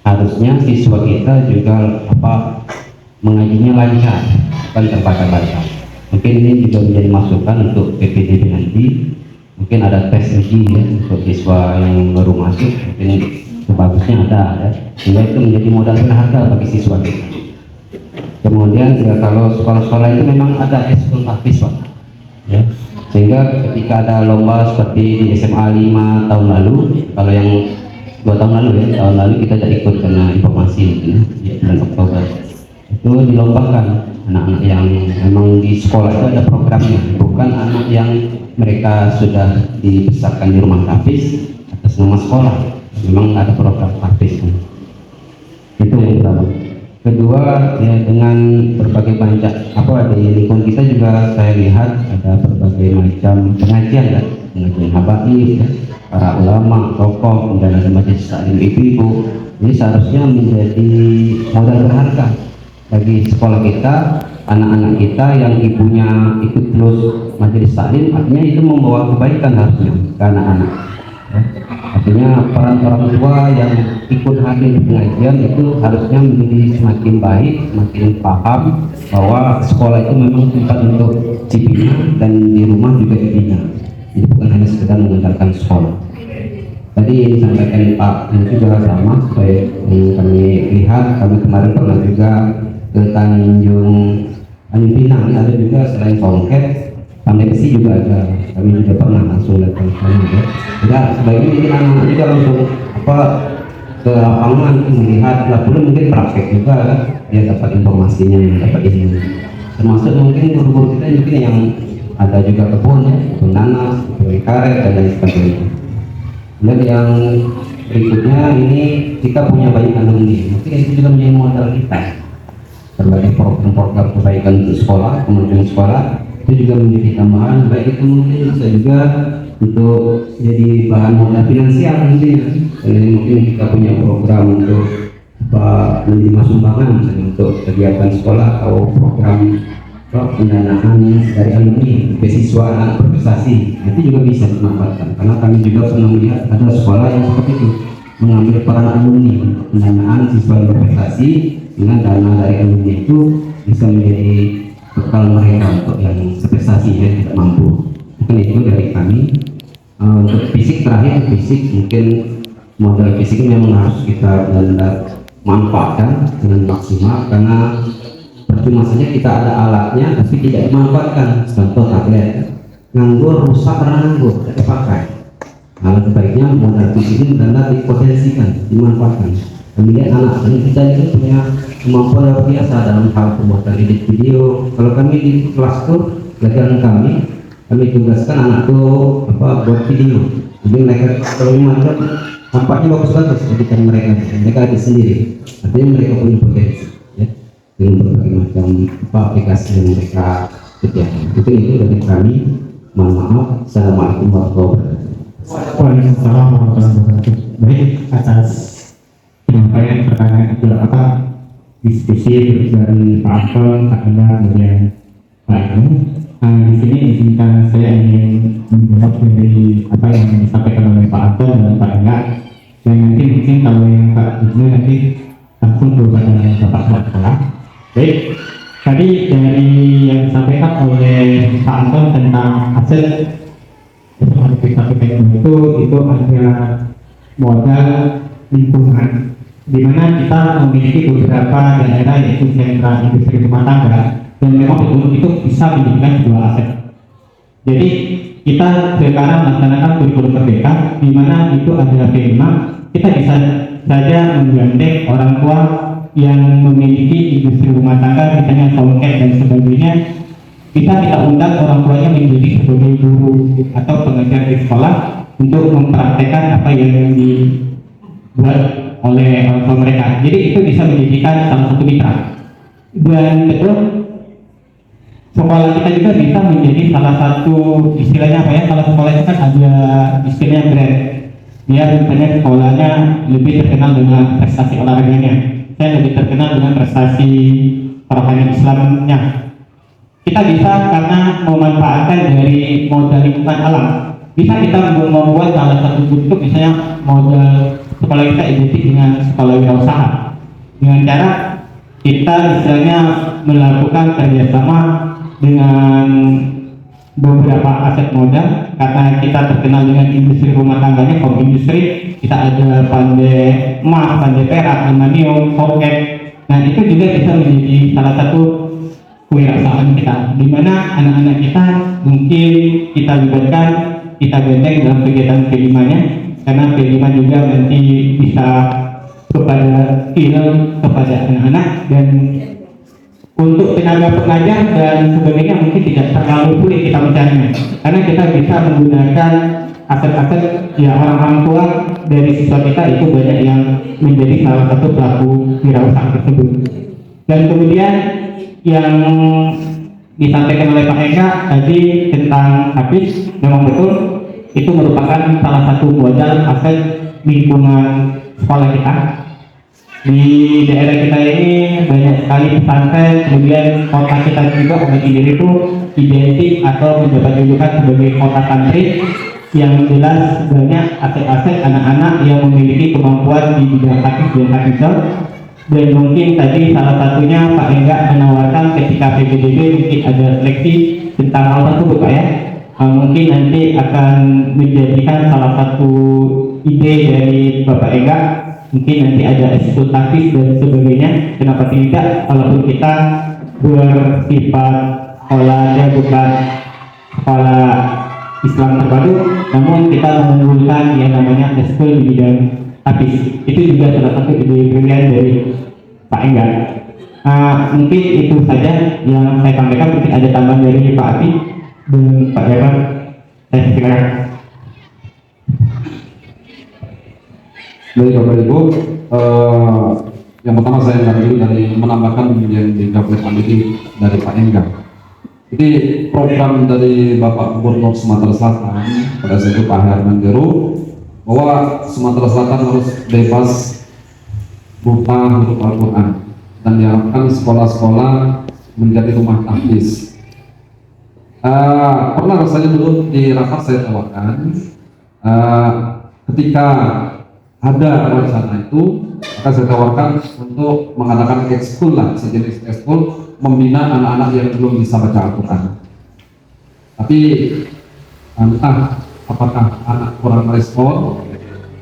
Harusnya siswa kita juga mengajinya lancar, bukan terbaca-baca. Mungkin ini juga menjadi masukan untuk PPDB nanti. Mungkin ada tes uji ya untuk siswa yang baru masuk, mungkin sebagusnya ada ya, sehingga itu menjadi modal berharga bagi siswa kita. Kemudian ya, kalau sekolah-sekolah itu memang ada eskul tapis Pak ya, sehingga ketika ada lomba seperti di SMA 5 tahun lalu, kalau yang 2 tahun lalu ya, tahun lalu kita tidak ikut karena informasi ya, di bulan Oktober itu dilombakan anak-anak yang memang di sekolah itu ada programnya, bukan anak yang mereka sudah dibesarkan di rumah tapis atas nama sekolah. Memang ada program praktis itu yang pertama. Kedua, ya dengan berbagai banyak di lingkungan kita juga saya lihat ada berbagai macam pengajian kan, pengajian habaib ya, para ulama, tokoh, dan ada majelis taklim ibu-ibu. Ini seharusnya menjadi modal berharga bagi sekolah kita, anak-anak kita yang ibunya ikut terus majelis taklim, artinya itu membawa kebaikan harusnya ke anak-anak. Ya. Artinya peran orang tua yang ikut hadir di pengajian itu harusnya menjadi semakin baik, semakin paham bahwa sekolah itu memang tempat untuk dibina dan di rumah juga dibina. Jadi bukan hanya sekedar mengantarkan sekolah. Tadi yang disampaikan Pak itu juga sama, supaya kami lihat, kami kemarin pernah juga ke Tanjung Pinang, ada juga selain Songket, Pandai Besi juga ada. Kami juga pernah langsung datang ke sana ya. Jadi sebaiknya mungkin anak-anak juga langsung ke lapangan melihat, lah belum mungkin praktek juga kan, dia dapat informasinya, dapat ilmu. Termasuk mungkin guru-guru kita mungkin yang ada juga kebun ya, kebun nanas, kebun karet dan lain sebagainya. Dan yang berikutnya ini kita punya banyak alumni, mungkin itu juga menjadi modal kita. Berbagai program-program kebaikan untuk sekolah, kemajuan sekolah itu juga menjadi tambahan, baik itu mungkin bisa juga untuk jadi bahan modal finansial mungkin. Mungkin kita punya program untuk menerima sumbangan misalnya untuk kegiatan sekolah atau program pendanaan dari alumni beasiswa anak berprestasi, itu juga bisa dimanfaatkan karena kami juga pernah melihat ada sekolah yang seperti itu mengambil peran alumni pendanaan siswa berprestasi dengan dana dari alumni itu bisa menjadi bekal mereka untuk yang berprestasi yang tidak mampu. Mungkin itu dari kami. Untuk fisik, terakhir fisik, mungkin modal fisik memang harus kita benar-benar manfaatkan dengan maksimal, karena percuma saja kita ada alatnya tapi tidak dimanfaatkan. Contoh tablet nganggur, rusak karena nganggur, tidak dipakai. Nah, sebaiknya modal fisik ini benar-benar dipotensikan, dimanfaatkan. Kemudian anak kita itu punya kemampuan luar biasa dalam hal pembuatan edit video. Kalau kami di kelas tuh, pelajaran kami tugaskan anak tuh buat video. Jadi mereka kalau macam tampaknya bagus-bagus editan mereka edit sendiri. Artinya mereka punya potensi ya, dengan berbagai macam aplikasi yang mereka kerjakan. Itu dari kami. Mohon maaf. Assalamualaikum warahmatullahi wabarakatuh. Waalaikumsalam warahmatullahi wabarakatuh. Baik, atas penyampaian pertanyaan beberapa diskusi dari Pak Anton, Pak Enda, dan Pak Anu. Di sini izinkan saya ingin menjawab dari apa yang disampaikan oleh Pak Anton dan Pak Enda. Dan nanti mungkin kalau yang Pak Ibnu nanti langsung kepada Bapak Sekolah. Baik, tadi dari yang disampaikan oleh Pak Anton tentang aset itu ada modal lingkungan, di mana kita memiliki beberapa daerah yaitu sentra industri rumah tangga, dan memang betul itu bisa menjadikan sebuah aset. Jadi kita sekarang melaksanakan kurikulum merdeka, di mana itu ada P5, kita bisa saja menggandeng orang tua yang memiliki industri rumah tangga, misalnya songket dan sebagainya. Kita undang orang tuanya menjadi sebagai guru atau pengajar di sekolah untuk mempraktekkan apa yang dibuat oleh orang tua mereka. Jadi itu bisa menjadikan salah satu mitra. Dan betul, sekolah kita juga bisa menjadi salah satu istilahnya apa ya? Kalau sekolah itu kan ada istilahnya brand. Dia misalnya sekolahnya lebih terkenal dengan prestasi olahraganya. Saya lebih terkenal dengan prestasi perorangan Islamnya. Kita bisa karena memanfaatkan dari modal lingkungan alam. Bisa kita membuat salah satu bentuk misalnya modal sekolah kita identik dengan sekolah wirausaha. Dengan cara kita misalnya melakukan kerjasama dengan beberapa aset modal, karena kita terkenal dengan industri rumah tangganya, kom industri, kita ada pandai emas, pandai perak, aluminium, songket. Nah itu juga bisa menjadi salah satu kewirausahaan kita, di mana anak-anak kita mungkin kita libatkan, kita gandeng dalam kegiatan P5-nya, karena P5 juga nanti bisa kepada skill kepada anak-anak, dan untuk tenaga pengajar dan sebagainya mungkin tidak terlalu sulit kita mencarinya, karena kita bisa menggunakan aset-aset ya orang-orang tua dari siswa kita itu banyak yang menjadi salah satu pelaku wirausaha tersebut. Dan kemudian yang disampaikan oleh Pak Eka tadi tentang habis, memang betul itu merupakan salah satu modal aset lingkungan sekolah kita. Di daerah kita ini banyak sekali pesantren, kemudian kota kita juga sendiri itu identik atau mendapat julukan sebagai kota santri, yang jelas banyak aset-aset anak-anak yang memiliki kemampuan di bidang hadis dan hafizah. Dan mungkin tadi salah satunya Pak Engga menawarkan ketika PBDB mungkin ada seleksi tentang hal tersebut Pak ya. Mungkin nanti akan menjadikan salah satu ide dari Bapak Engga, mungkin nanti ada eksekutif dan sebagainya. Kenapa tidak, walaupun kita bersifat sekolahnya bukan sekolah Islam terpadu, namun kita mengunggulkan yang namanya eskul di bidang hadis. Itu juga salah satu ide brilian dari Pak Engga. Mungkin itu saja yang saya sampaikan. Mungkin ada tambahan dari Pak Ati dan Pak Dewa. Saya silakan. Baik Bapak Ibu, yang pertama saya ingin dulu dari menambahkan yang digagas dari Pak Engga. Jadi program dari Bapak Gubernur Sumatera Selatan pada saat itu Pak Herman Deru, bahwa Sumatera Selatan harus bebas buta huruf Al-Quran dan diharapkan sekolah-sekolah menjadi rumah tahfiz. Pernah rasanya dulu di rapat saya tawarkan, ketika ada wacana itu, maka saya tawarkan untuk mengadakan ekskul lah, sejenis ekskul membina anak-anak yang belum bisa baca Al-Quran. Tapi entah apakah anak kurang respon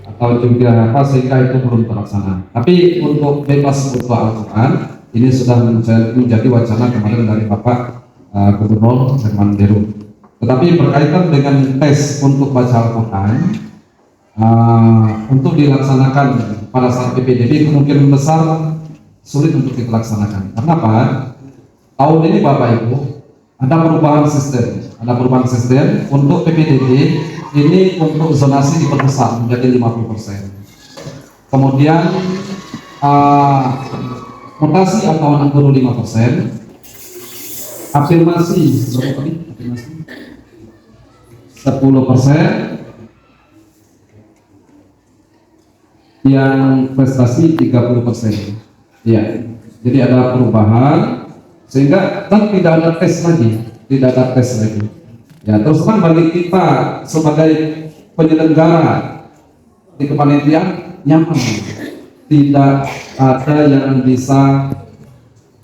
atau juga apa sehingga itu belum terlaksana. Tapi untuk bebas buta Al-Quran ini sudah menjadi wacana kemarin dari Bapak Gubernur Herman Deru. Tetapi berkaitan dengan tes untuk baca Al-Quran, untuk dilaksanakan pada saat PPDB kemungkinan besar sulit untuk dilaksanakan. Karena apa? Tahun ini Bapak Ibu ada perubahan sistem. Ada perubahan sistem untuk PPDB ini untuk zonasi diperbesar menjadi 50%. Kemudian mutasi atau anak guru 5%. Afirmasi berapa tadi? Afirmasi 10%. Yang prestasi 30%. Ya, jadi ada perubahan sehingga dan tidak ada tes lagi, Ya, terus kan bagi kita sebagai penyelenggara di kepanitiaan nyaman, tidak ada yang bisa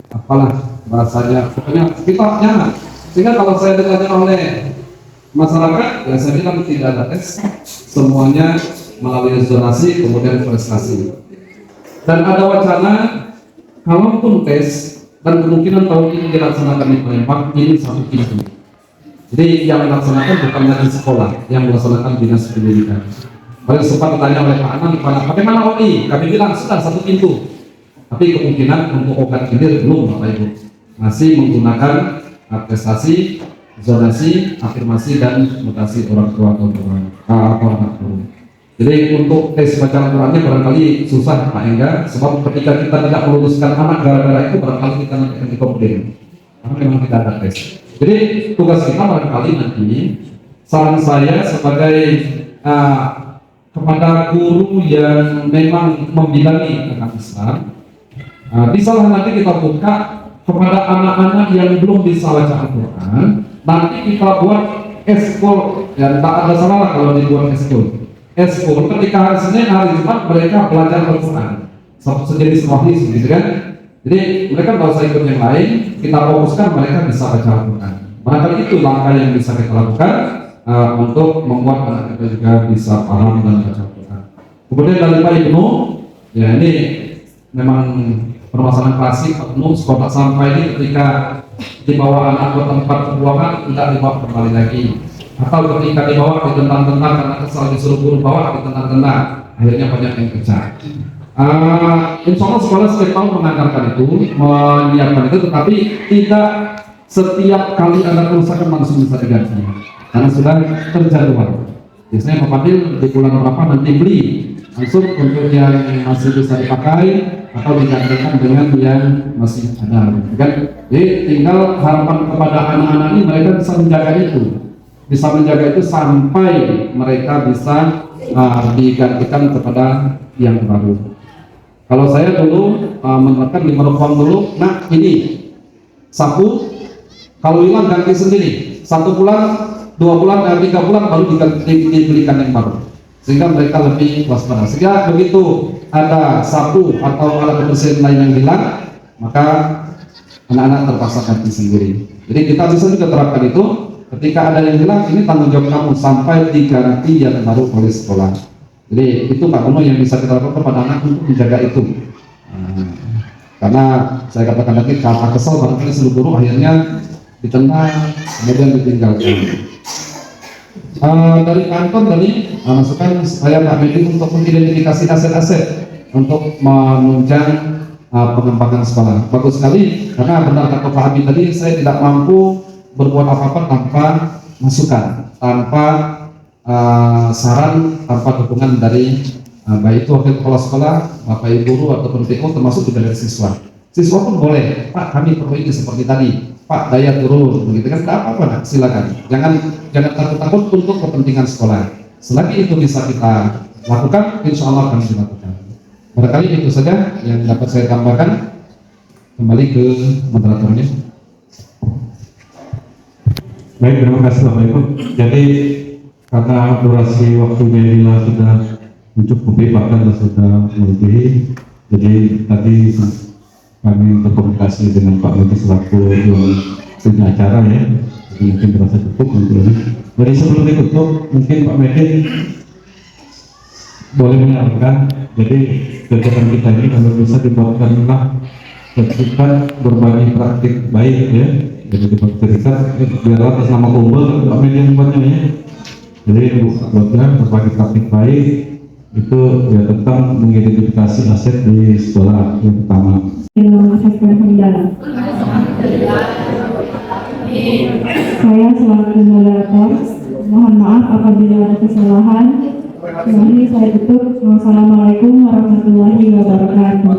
apalah bahasanya, pokoknya kita nyaman. Sehingga kalau saya ditanya oleh masyarakat, ya saya bilang tidak ada tes, semuanya melalui zonasi kemudian prestasi. Dan ada wacana kalaupun tes dan kemungkinan tahun ini dilaksanakan di Palembang ini satu pintu. Jadi yang melaksanakan bukannya di sekolah, yang melaksanakan dinas pendidikan. Paling sempat ditanya oleh Pak Anang, bagaimana OI? Kami bilang sudah satu pintu. Tapi kemungkinan untuk obat hilir belum Bapak Ibu. Masih menggunakan prestasi, zonasi, afirmasi dan mutasi orang tua atau anak guru. Jadi untuk tes baca Al-Qurannya barangkali susah Pak Engga, sebab ketika kita tidak meluluskan anak gara-gara itu barangkali kita nanti akan dikomplain karena memang tidak ada tes. Jadi tugas kita barangkali nanti, saran saya sebagai kepada guru yang memang membidangi tentang Islam, bisalah nanti kita buka kepada anak-anak yang belum bisa baca Al-Quran. Nanti kita buat eskul, ya tak ada salah kalau dibuat eskul. Eskul ketika hari Senin, hari Jumat mereka belajar Al-Quran sejenis wahis gitu kan. Jadi mereka tidak usah ikut yang lain, kita fokuskan mereka bisa baca Al-Quran. Barangkali itu langkah yang bisa kita lakukan untuk membuat anak kita juga bisa paham dan baca Al-Quran. Kemudian dari Pak Ibnu, ya ini memang permasalahan klasik Pak Ibnu, sekolah sampah ini ketika dibawa anak ke tempat pembuangan tidak dibawa kembali lagi. Atau ketika dibawa ditentang-tentang karena kesal disuruh guru bawa ditentang-tentang, akhirnya banyak yang pecah. Insya Allah sekolah setiap tahun mengajarkan itu, menyiapkan itu, tetapi tidak setiap kali ada kerusakan langsung bisa diganti karena sudah terjadwal. Biasanya Pak Fadil di bulan berapa nanti beli langsung untuk yang masih bisa dipakai atau digantikan dengan yang masih ada, kan? Jadi tinggal harapan kepada anak-anak ini mereka bisa menjaga itu sampai mereka bisa digantikan kepada yang baru. Kalau saya dulu menerapkan 5 ruang dulu, nah ini sapu kalau hilang ganti sendiri, 1 bulan, 2 bulan, 3 bulan baru dibelikan yang baru, sehingga mereka lebih waspada. Sehingga begitu ada sapu atau alat kebersihan lain yang hilang, maka anak-anak terpaksa ganti sendiri. Jadi kita bisa juga terapkan itu. Ketika ada yang hilang, ini tanggung jawab kamu sampai diganti yang baru oleh sekolah. Jadi itu Pak Gubernur yang bisa kita lakukan kepada anak untuk menjaga itu. Karena saya katakan tadi karena kesal barangkali seluruh guru akhirnya ditendang kemudian ditinggalkan. Dari kantor tadi masukan saya Pak Medi untuk mengidentifikasi aset-aset untuk menunjang pengembangan sekolah. Bagus sekali karena benar kata Pak Habib tadi, saya tidak mampu berbuat apa-apa tanpa masukan, tanpa saran, tanpa dukungan dari baik itu wakil kepala sekolah, bapak ibu guru ataupun PO, termasuk juga dari siswa. Siswa pun boleh, Pak kami perlu ini seperti tadi, Pak daya turun, begitu kan? Tidak apa-apa, nah, silakan. Jangan takut-takut untuk kepentingan sekolah. Selagi itu bisa kita lakukan, insya Allah akan dilakukan. Barangkali itu saja yang dapat saya tambahkan. Kembali ke moderatornya. Baik, terima kasih Bapak Ibu. Jadi karena durasi waktunya Dila sudah mencukupi, bahkan sudah melebihi, jadi tadi kami berkomunikasi dengan Pak Menteri selaku punya acara ya, jadi mungkin terasa cukup untuk ini. Jadi sebelum ditutup, mungkin Pak Menteri boleh menyarankan, jadi kegiatan kita ini kalau bisa dibuatkanlah sertifikat berbagi praktik baik ya. Jadi sertifikat biar atas nama kumpul Pak Menteri membuatnya ya. Jadi buatnya berbagi praktik baik itu ya tentang mengidentifikasi aset di sekolah yang pertama. Saya selaku moderator, mohon maaf apabila ada kesalahan. Ini saya tutup. Wassalamualaikum warahmatullahi wabarakatuh.